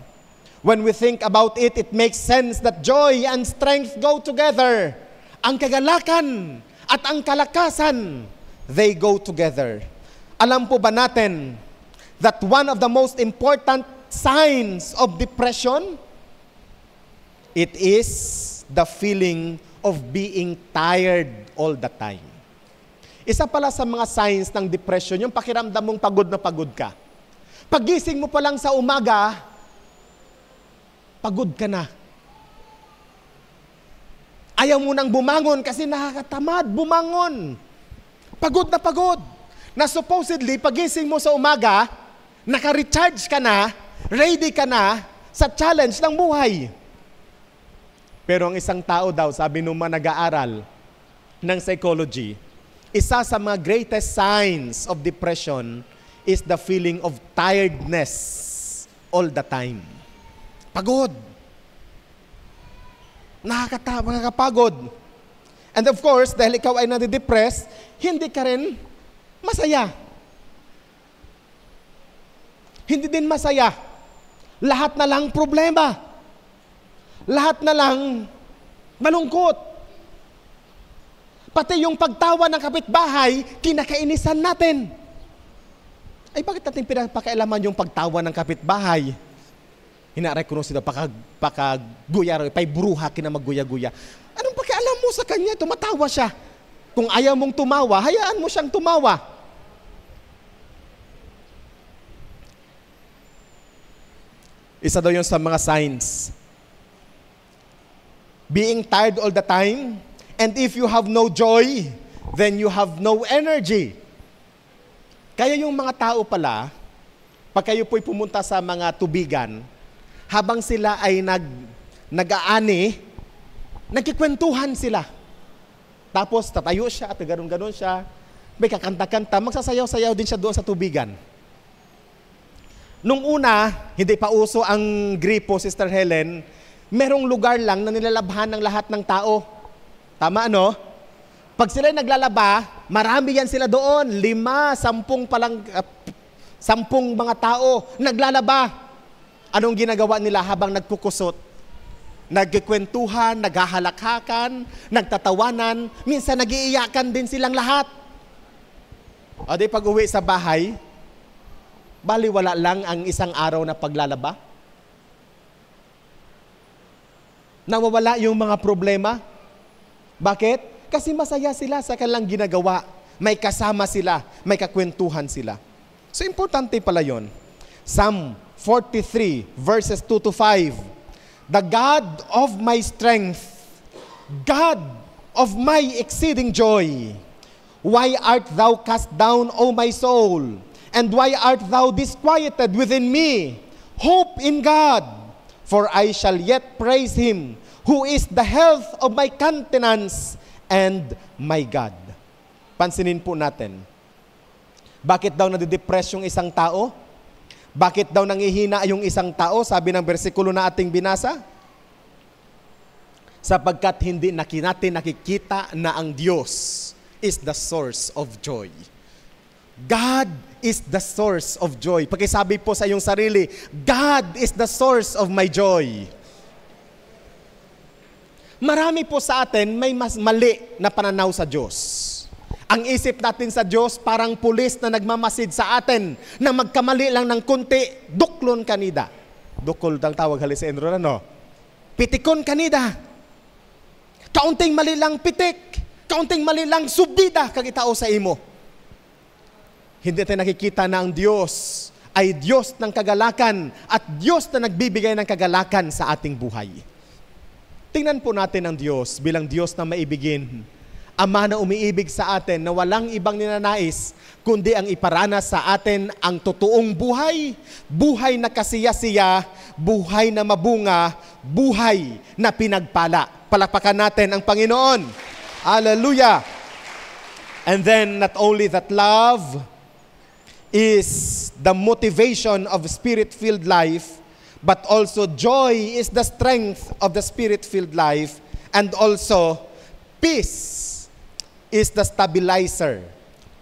When we think about it, it makes sense that joy and strength go together. Ang kagalakan at ang kalakasan, they go together. Alam po ba natin that one of the most important signs of depression, it is the feeling of being tired all the time. Isa pala sa mga signs ng depression, yung pakiramdam mong pagod na pagod ka. Pagising mo pa lang sa umaga, pagod ka na. Ayaw mo nang bumangon kasi nakakatamad bumangon. Pagod na pagod. Na supposedly, pagising mo sa umaga, naka-recharge ka na, ready ka na sa challenge ng buhay. Pero ang isang tao daw, sabi nung mga nag-aaral ng psychology, isa sa mga greatest signs of depression is the feeling of tiredness all the time. Pagod. Nakakapagod. And of course, dahil ikaw ay nadidepress, hindi ka rin masaya. hindi din masaya. Lahat na lang problema. Lahat na lang malungkot. Pati yung pagtawa ng kapitbahay, kinakainisan natin. Ay bakit natin pinapakailaman yung pagtawa ng kapitbahay? Hina-recognize ito, pagkaguya, pay bruha kinamagguya-guya. Anong pakialam mo sa kanya? Tumatawa siya. Kung ayaw mong tumawa, hayaan mo siyang tumawa. Isa daw yun sa mga signs. Being tired all the time, and if you have no joy, then you have no energy. Kaya yung mga tao pala, pag kayo po'y pumunta sa mga tubigan, habang sila ay nag-aani, nagkikwentuhan sila. Tapos tatayo siya at gano'n-gano'n siya, may kakanta-kanta, magsasayaw-sayaw din siya doon sa tubigan. Nung una, hindi pa uso ang gripo, Sister Helen, merong lugar lang na nilalabhan ng lahat ng tao. Tama, no? Pag sila naglalaba, marami yan sila doon. 5, 10 mga tao naglalaba. Anong ginagawa nila habang nagkukusot? Nagkikwentuhan, naghahalakhakan, nagtatawanan, minsan nagiiyakan din silang lahat. O di pag uwi sa bahay, baliwala lang ang isang araw na paglalaba. Nawawala yung mga problema. Bakit? Kasi masaya sila sa kanilang ginagawa. May kasama sila, may kakwentuhan sila. So importante pala yun. Psalm 43 verses 2 to 5. The God of my strength, God of my exceeding joy, why art thou cast down, O my soul? And why art thou disquieted within me? Hope in God, for I shall yet praise Him, who is the health of my countenance and my God. Pansinin po natin. Bakit daw nadidepress yung isang tao? Bakit daw nangihina yung isang tao? Sabi ng bersikulo na ating binasa. Sapagkat hindi natin nakikita na ang Diyos is the source of joy. God is the source of joy. Pakisabi po sa iyong sarili, God is the source of my joy. Marami po sa atin may mas mali na pananaw sa Diyos. Ang isip natin sa Diyos parang pulis na nagmamasid sa atin na magkamali lang ng kunti, duklon kanida. Dukol ang tawag halis sa Enro, ano? Pitikon kanida. Kaunting mali lang pitik. Kaunting mali lang subida kagitao sa imo. Hindi tayo nakikita na ang Diyos ay Diyos ng kagalakan at Diyos na nagbibigay ng kagalakan sa ating buhay. Tingnan po natin ang Diyos bilang Diyos na maibigin. Ama na umiibig sa atin na walang ibang ninanais kundi ang iparanas sa atin ang totoong buhay. Buhay na kasiya-siya, buhay na mabunga, buhay na pinagpala. Palakpakan natin ang Panginoon. Hallelujah! And then not only that love is the motivation of Spirit-filled life, but also joy is the strength of the Spirit-filled life, and also peace is the stabilizer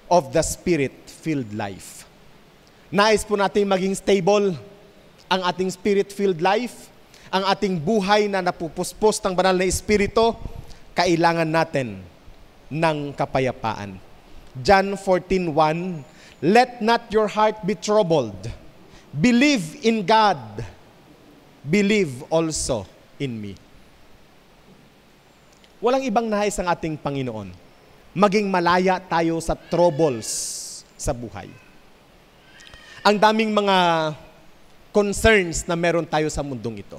of the Spirit-filled life. Nais po natin maging stable ang ating Spirit-filled life, ang ating buhay na napupuspos ng banal na Espiritu, kailangan natin ng kapayapaan. John 14:1, let not your heart be troubled. Believe in God. Believe also in me. Walang ibang nais ang ating Panginoon. Maging malaya tayo sa troubles sa buhay. Ang daming mga concerns na meron tayo sa mundong ito.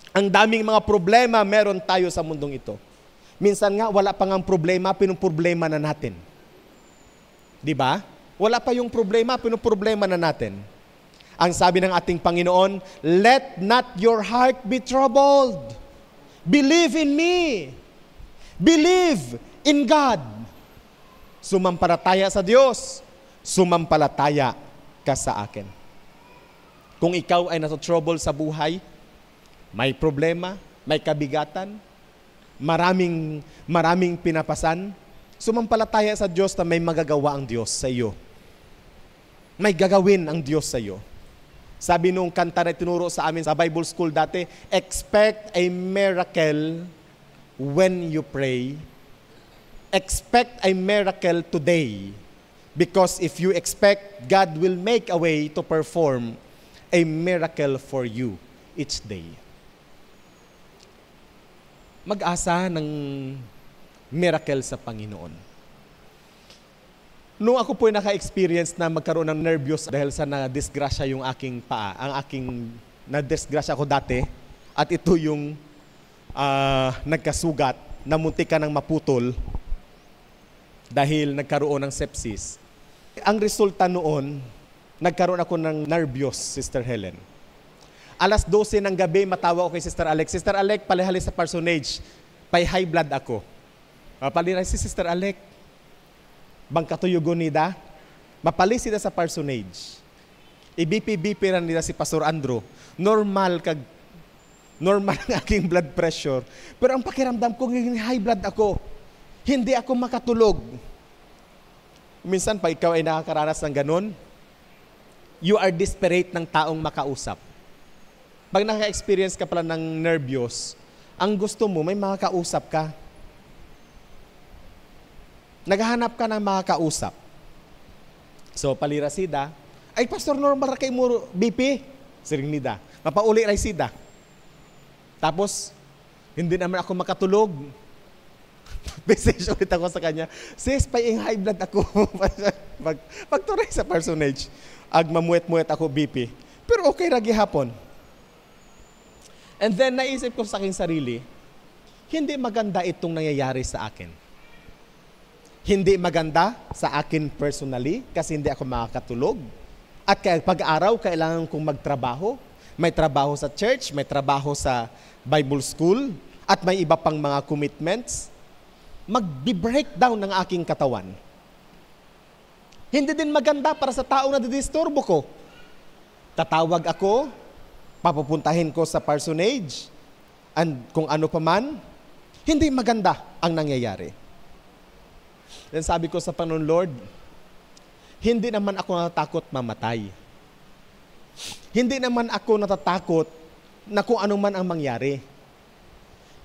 Ang daming mga problema meron tayo sa mundong ito. Minsan nga, wala pa ngang problema, pinuproblema na natin. Di ba? Wala pa yung problema, pinuproblema na natin. Ang sabi ng ating Panginoon, let not your heart be troubled. Believe in me. Believe in God. Sumampalataya sa Diyos. Sumampalataya ka sa akin. Kung ikaw ay nasa trouble sa buhay, may problema, may kabigatan, maraming pinapasan, sumampalataya sa Diyos na may magagawa ang Diyos sa iyo. may gagawin ang Diyos sa iyo. Sabi nung kanta na tinuro sa amin sa Bible school dati, expect a miracle when you pray. Expect a miracle today. Because if you expect, God will make a way to perform a miracle for you each day. Mag-asa ng miracle sa Panginoon. Nung ako po'y naka-experience na magkaroon ng nervyos dahil sa na-disgrasya yung aking paa, na-disgrasya ako dati, at ito yung nagkasugat, na muntik ka ng maputol dahil nagkaroon ng sepsis. Ang resulta noon, nagkaroon ako ng nervyos, Sister Helen. Alas 12 ng gabi, matawa ako kay Sister Alec. Sister Alec, palihali sa parsonage. Pay high blood ako. Palihali si Sister Alec. Bangkatuyugon nida, mapalis sila sa parsonage. I-BP-BP ran nila si Pastor Andrew. Normal ang aking blood pressure. Pero ang pakiramdam ko, high blood ako. Hindi ako makatulog. Minsan, pag ikaw ay nakakaranas ng ganun, you are desperate ng taong makausap. Pag naka-experience ka pala ng nervyos, ang gusto mo, may makakausap ka. Naghahanap ka ng mga kausap. So, palira sida, ay Pastor normal kay mo BP, siring nida. Mapauli ray sida. Tapos, hindi naman ako makatulog. Message ulit ako sa kanya, sis, paying high blood ako. Pagturay sa parsonage, mamuet-muet ako BP. Pero okay ragi hapon. And then, naisip ko sa aking sarili, hindi maganda itong nangyayari sa akin. Hindi maganda sa akin personally kasi hindi ako makakatulog. At pag-araw, kailangan kong magtrabaho. May trabaho sa church, may trabaho sa Bible school, at may iba pang mga commitments. Mag-breakdown ng aking katawan. Hindi din maganda para sa taong na didisturbo ko. Tatawag ako, papupuntahin ko sa parsonage, and kung ano pa man, hindi maganda ang nangyayari. Then sabi ko sa Panginoon, Lord, hindi naman ako natatakot mamatay. Hindi naman ako natatakot na kung ano man ang mangyari.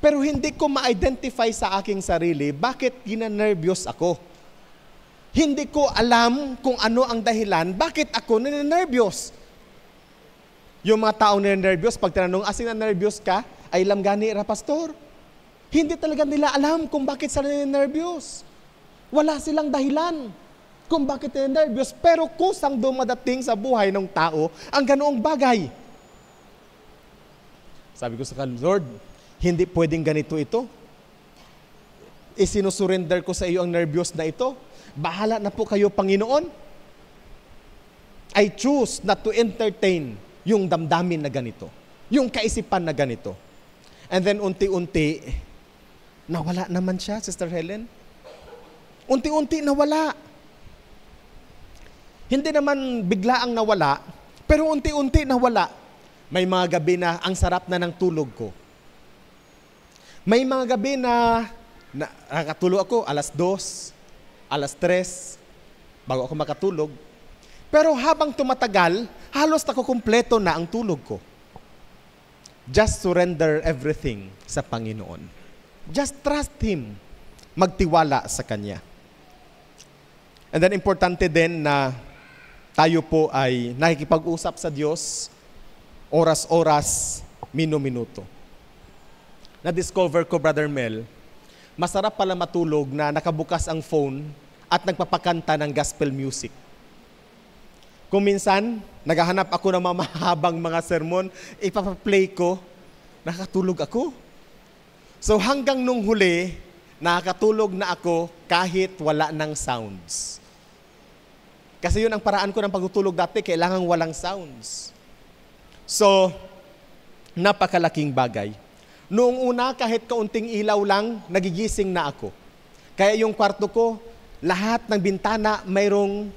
Pero hindi ko ma-identify sa aking sarili bakit ginanervyos ako. Hindi ko alam kung ano ang dahilan bakit ako ninenervyos. Yung mga taong ninenervyos, pag tinanong, asin na nervyos ka, ay alam gani ra, Pastor. Hindi talaga nila alam kung bakit sila ninenervyos. Wala silang dahilan kung bakit nervyos, pero kusang dumadating sa buhay ng tao ang ganoong bagay. Sabi ko sa Lord, hindi pwedeng ganito ito. Isinusurrender ko sa iyo ang nervyos na ito. Bahala na po kayo, Panginoon. I choose not to entertain yung damdamin na ganito, yung kaisipan na ganito. And then unti-unti, nawala naman siya, Sister Helen. Unti-unti nawala. Hindi naman bigla ang nawala, pero unti-unti nawala. May mga gabi na ang sarap na ng tulog ko. May mga gabi na nakatulog ako, alas 2, alas 3, bago ako makatulog. Pero habang tumatagal, halos nakukumpleto na ang tulog ko. Just surrender everything sa Panginoon. Just trust Him. Magtiwala sa Kanya. And then importante din na tayo po ay nakikipag-usap sa Diyos oras-oras, minu-minuto. Na-discover ko, Brother Mel, masarap pala matulog na nakabukas ang phone at nagpapakanta ng gospel music. Kung minsan, naghahanap ako ng mahabang mga sermon, ipapaplay ko, nakatulog ako. So hanggang nung huli, nakakatulog na ako kahit wala ng sounds. Kasi yun ang paraan ko ng pagtutulog dati, kailangan walang sounds. So, napakalaking bagay. Noong una, kahit kaunting ilaw lang, nagigising na ako. Kaya yung kwarto ko, lahat ng bintana, mayroong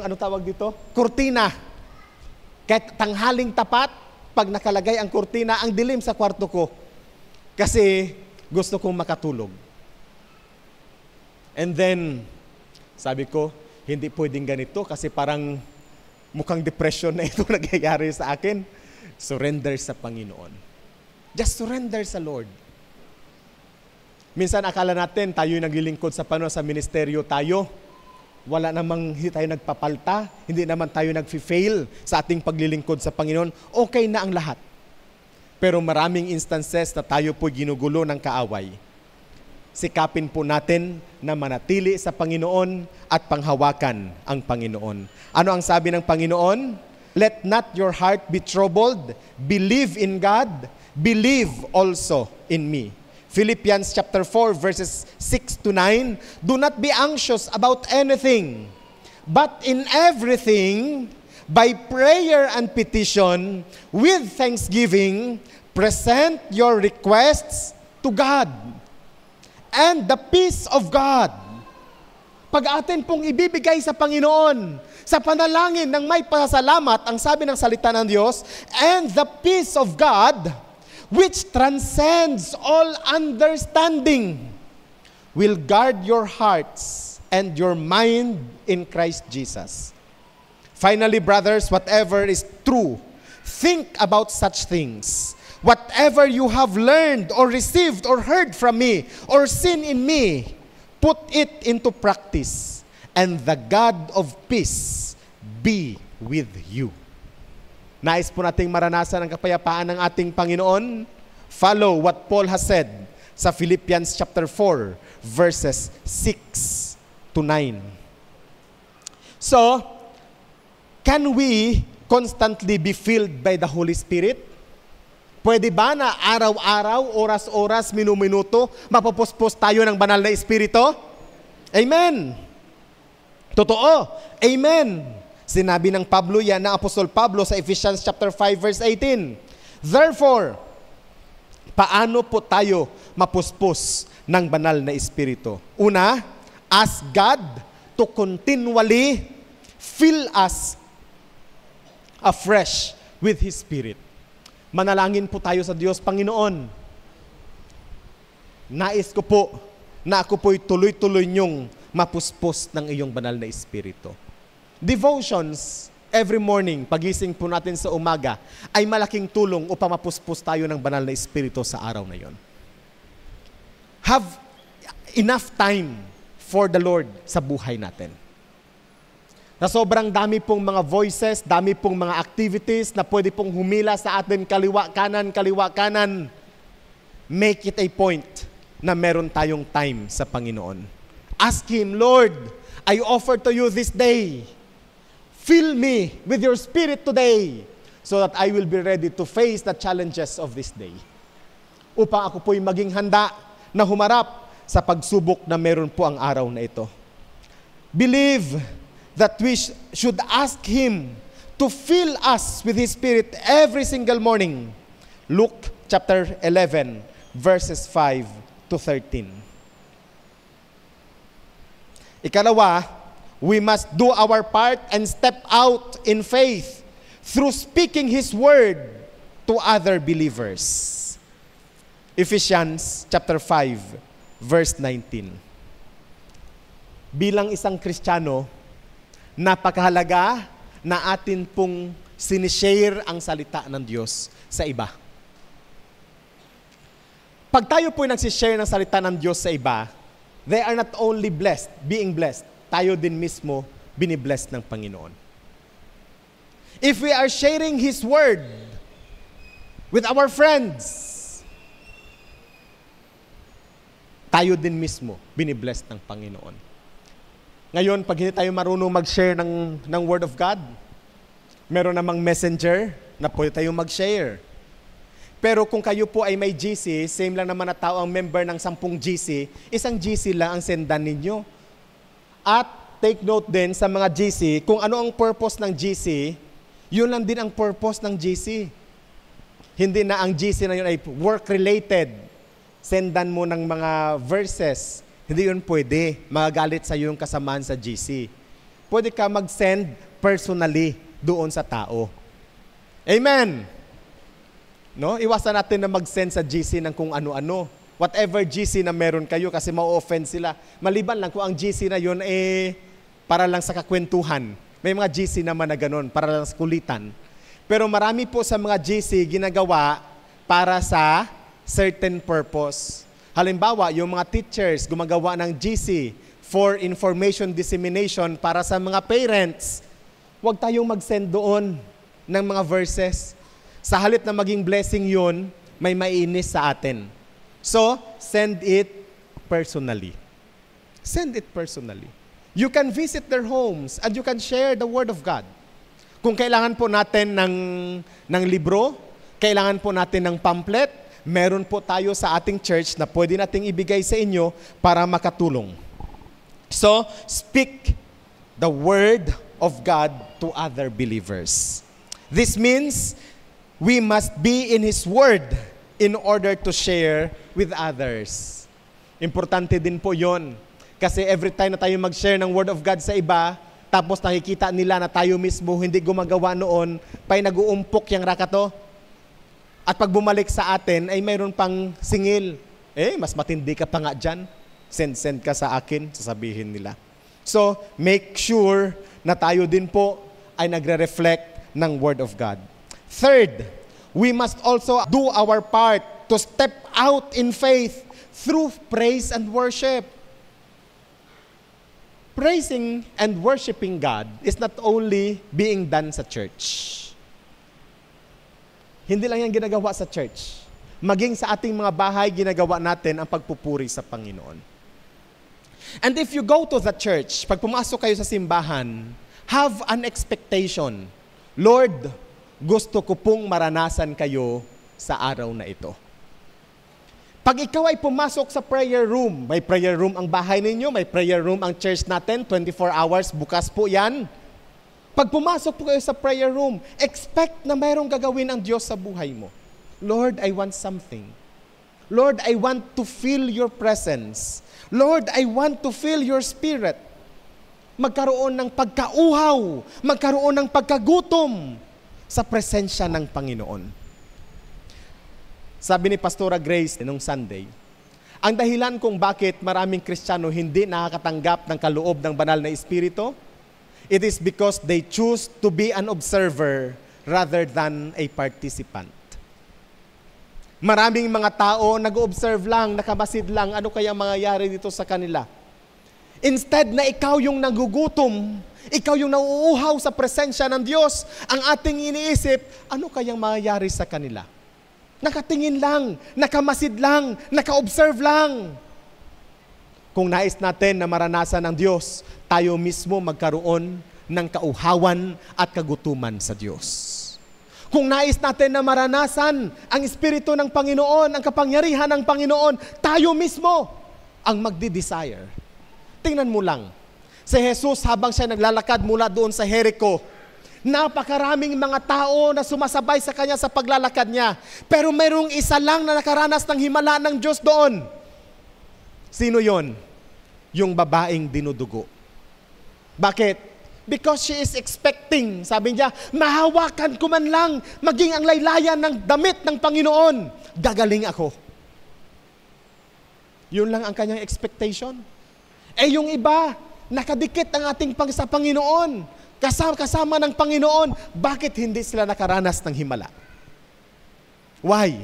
ano tawag dito? Kurtina. Kahit tanghaling tapat, pag nakalagay ang kurtina, ang dilim sa kwarto ko. Kasi gusto kong makatulog. And then, sabi ko, hindi pwedeng ganito kasi parang mukhang depression na ito nagyayari sa akin. Surrender sa Panginoon. Just surrender sa Lord. Minsan akala natin tayo naglilingkod sa sa ministeryo tayo. Wala namang hindi tayo nagpapalta, hindi naman tayo nag-fail sa ating paglilingkod sa Panginoon. Okay na ang lahat. Pero maraming instances na tayo po ginugulo ng kaaway. Sikapin po natin na manatili sa Panginoon at panghawakan ang Panginoon. Ano ang sabi ng Panginoon? Let not your heart be troubled. Believe in God. Believe also in me. Philippians chapter 4 verses 6 to 9. Do not be anxious about anything, but in everything, by prayer and petition, with thanksgiving, present your requests to God. And the peace of God. Pag atin pong ibibigay sa Panginoon, sa panalangin ng may pasasalamat, ang sabi ng salita ng Diyos, and the peace of God, which transcends all understanding, will guard your hearts and your mind in Christ Jesus. Finally, brothers, whatever is true, think about such things. Whatever you have learned or received or heard from me or seen in me, put it into practice, and the God of peace be with you. Nais po nating maranasan ang kapayapaan ng ating Panginoon. Follow what Paul has said sa Philippians chapter 4, verses 6 to 9. So, can we constantly be filled by the Holy Spirit? Pwede ba na araw-araw, oras-oras, minuminuto, mapupuspos tayo ng banal na Espiritu? Amen! Totoo! Amen! Sinabi ng Pablo yan, ng Apostol Pablo sa Ephesians chapter 5 verse 18. Therefore, paano po tayo mapuspos ng banal na Espiritu? Una, ask God to continually fill us afresh with His Spirit. Manalangin po tayo sa Diyos, Panginoon. Nais ko po na ako po'y tuloy-tuloy niyong mapuspos ng iyong banal na Espiritu. Devotions, every morning, pagising po natin sa umaga, ay malaking tulong upang mapuspos tayo ng banal na Espiritu sa araw na yon. Have enough time for the Lord sa buhay natin. Na sobrang dami pong mga voices, dami pong mga activities na pwede pong humila sa atin kaliwa kanan. Make it a point na meron tayong time sa Panginoon. Ask Him, Lord, I offer to you this day. Fill me with your Spirit today so that I will be ready to face the challenges of this day. Upang ako po'y maging handa na humarap sa pagsubok na meron po ang araw na ito. Believe that we should ask Him to fill us with His Spirit every single morning. Luke chapter 11, verses 5 to 13. Ikalawa, we must do our part and step out in faith through speaking His word to other believers. Ephesians chapter 5, verse 19. Bilang isang Kristiyano, napakahalaga na atin pong sinishare ang salita ng Diyos sa iba. Pag tayo po'y nagsishare ng salita ng Diyos sa iba, they are not only blessed, being blessed, tayo din mismo binibless ng Panginoon. If we are sharing His word with our friends, tayo din mismo binibless ng Panginoon. Ngayon, pag hindi tayo marunong mag-share ng Word of God, meron namang messenger na pwede tayong mag-share. Pero kung kayo po ay may GC, same lang naman na tao ang member ng 10 GC, isang GC lang ang sendan ninyo. At take note din sa mga GC, kung ano ang purpose ng GC, yun lang din ang purpose ng GC. Hindi na ang GC na yun ay work-related. Sendan mo ng mga verses. Hindi yun pwede. Magagalit sa yung kasamaan sa GC. Pwede ka mag-send personally doon sa tao. Amen! No? Iwasan natin na mag-send sa GC ng kung ano-ano. Whatever GC na meron kayo kasi ma-offend sila. Maliban lang kung ang GC na yun para lang sa kakwentuhan. May mga GC naman na ganun, para lang sa kulitan. Pero marami po sa mga GC ginagawa para sa certain purpose. Halimbawa, yung mga teachers gumagawa ng GC for information dissemination para sa mga parents. Huwag tayong mag-send doon ng mga verses. Sa halip na maging blessing yun, may maiinis sa atin. So, send it personally. Send it personally. You can visit their homes and you can share the Word of God. Kung kailangan po natin ng libro, kailangan po natin ng pamphlet, meron po tayo sa ating church na pwede nating ibigay sa inyo para makatulong. So, speak the Word of God to other believers. This means we must be in His Word in order to share with others. Importante din po yon. Kasi every time na tayo mag-share ng Word of God sa iba, tapos nakikita nila na tayo mismo hindi gumagawa noon, pa'y nag-uumpok yung rakato. At pag bumalik sa atin, ay mayroon pang singil. Mas matindi ka pa nga dyan. Send ka sa akin, sasabihin nila. So, make sure na tayo din po ay nagre-reflect ng Word of God. Third, we must also do our part to step out in faith through praise and worship. Praising and worshiping God is not only being done sa church. Hindi lang yan ginagawa sa church. Maging sa ating mga bahay, ginagawa natin ang pagpupuri sa Panginoon. And if you go to the church, pag pumasok kayo sa simbahan, have an expectation. Lord, gusto ko pong maranasan kayo sa araw na ito. Pag ikaw ay pumasok sa prayer room, may prayer room ang bahay ninyo, may prayer room ang church natin, 24 hours, bukas po yan. Pag pumasok po kayo sa prayer room, expect na mayroong gagawin ang Diyos sa buhay mo. Lord, I want something. Lord, I want to feel your presence. Lord, I want to feel your spirit. Magkaroon ng pagkauhaw, magkaroon ng pagkagutom sa presensya ng Panginoon. Sabi ni Pastora Grace nung Sunday, ang dahilan kung bakit maraming Kristiyano hindi nakakatanggap ng kaloob ng banal na Espiritu, it is because they choose to be an observer rather than a participant. Maraming mga tao nag-observe lang, nakamasid lang, ano kaya mangyayari dito sa kanila. Instead na ikaw yung nagugutom, ikaw yung nauuhaw sa presensya ng Diyos, ang ating iniisip, ano kayang mangyayari sa kanila? Nakatingin lang, nakamasid lang, naka-observe lang. Kung nais natin na maranasan ng Diyos, tayo mismo magkaroon ng kauhawan at kagutuman sa Diyos. Kung nais natin na maranasan ang Espiritu ng Panginoon, ang kapangyarihan ng Panginoon, tayo mismo ang magdi-desire. Tingnan mo lang, si Jesus habang siya naglalakad mula doon sa Jericho, napakaraming mga tao na sumasabay sa kanya sa paglalakad niya. Pero mayroong isa lang na nakaranas ng himala ng Diyos doon. Sino yon? Yung babaeng dinudugo. Bakit? Because she is expecting, sabi niya, mahawakan ko man lang, maging ang laylayan ng damit ng Panginoon, gagaling ako. Yun lang ang kanyang expectation. Yung iba, nakadikit ang ating sa Panginoon, kasama ng Panginoon, bakit hindi sila nakaranas ng himala? Why?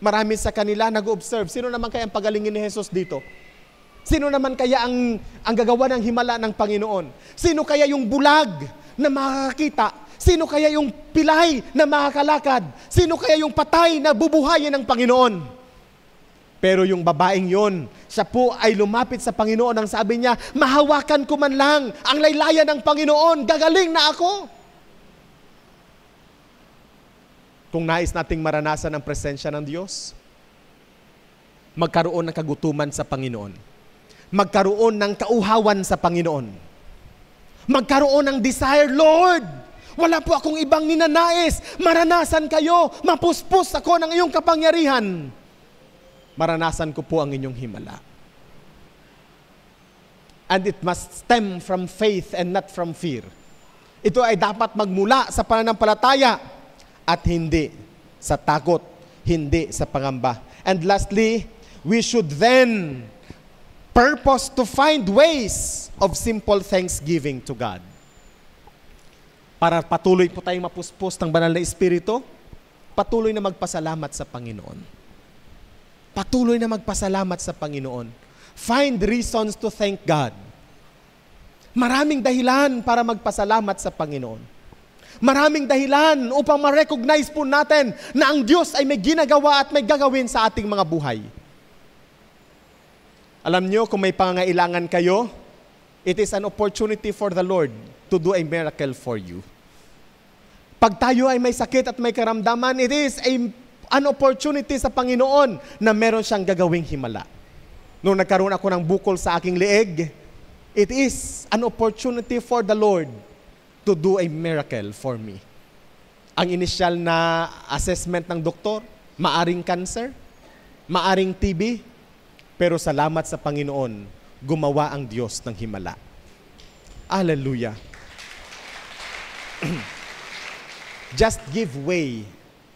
Marami sa kanila nag-observe. Sino naman kaya ang pagalingin ni Jesus dito? Sino naman kaya ang gagawa ng himala ng Panginoon? Sino kaya yung bulag na makakakita? Sino kaya yung pilay na makakalakad? Sino kaya yung patay na bubuhayin ng Panginoon? Pero yung babaeng yon, siya po ay lumapit sa Panginoon ang sabi niya, mahawakan ko man lang ang laylayan ng Panginoon, gagaling na ako. Kung nais nating maranasan ang presensya ng Diyos, magkaroon ng kagutuman sa Panginoon. Magkaroon ng kauhawan sa Panginoon. Magkaroon ng desire, Lord, wala po akong ibang ninanais, maranasan kayo, mapuspos ako ng iyong kapangyarihan. Maranasan ko po ang inyong himala. And it must stem from faith and not from fear. Ito ay dapat magmula sa pananampalataya at hindi sa takot, hindi sa pangamba. And lastly, we should then Purpose to find ways of simple thanksgiving to God. Para patuloy po tayong mapuspos ng banal na Espiritu, patuloy na magpasalamat sa Panginoon. Patuloy na magpasalamat sa Panginoon. Find reasons to thank God. Maraming dahilan para magpasalamat sa Panginoon. Maraming dahilan upang ma-recognize po natin na ang Diyos ay may ginagawa at may gagawin sa ating mga buhay. Alam nyo, kung may pangangailangan kayo, it is an opportunity for the Lord to do a miracle for you. Pag tayo ay may sakit at may karamdaman, it is an opportunity sa Panginoon na meron siyang gagawing himala. Nung nagkaroon ako ng bukol sa aking leeg, it is an opportunity for the Lord to do a miracle for me. Ang inisyal na assessment ng doktor, maaring cancer, maaring TB, pero salamat sa Panginoon, gumawa ang Diyos ng himala. Hallelujah. Just give way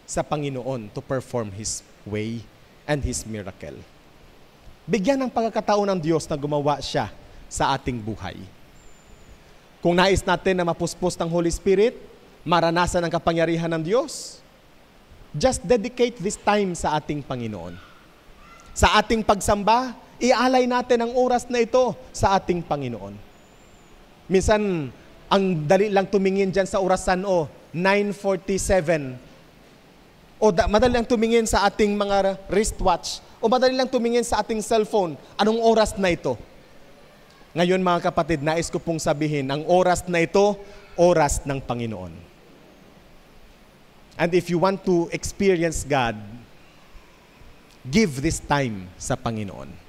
sa Panginoon to perform His way and His miracle. Bigyan ng pagkakataon ng Diyos na gumawa siya sa ating buhay. Kung nais natin na mapuspos ng Holy Spirit, maranasan ang kapangyarihan ng Diyos, just dedicate this time sa ating Panginoon. Sa ating pagsamba, ialay natin ang oras na ito sa ating Panginoon. Minsan, ang dali lang tumingin dyan sa orasan, 9:47. Madali lang tumingin sa ating mga wristwatch. O madali lang tumingin sa ating cellphone. Anong oras na ito? Ngayon mga kapatid, nais ko pong sabihin, ang oras na ito, oras ng Panginoon. And if you want to experience God, give this time sa Panginoon.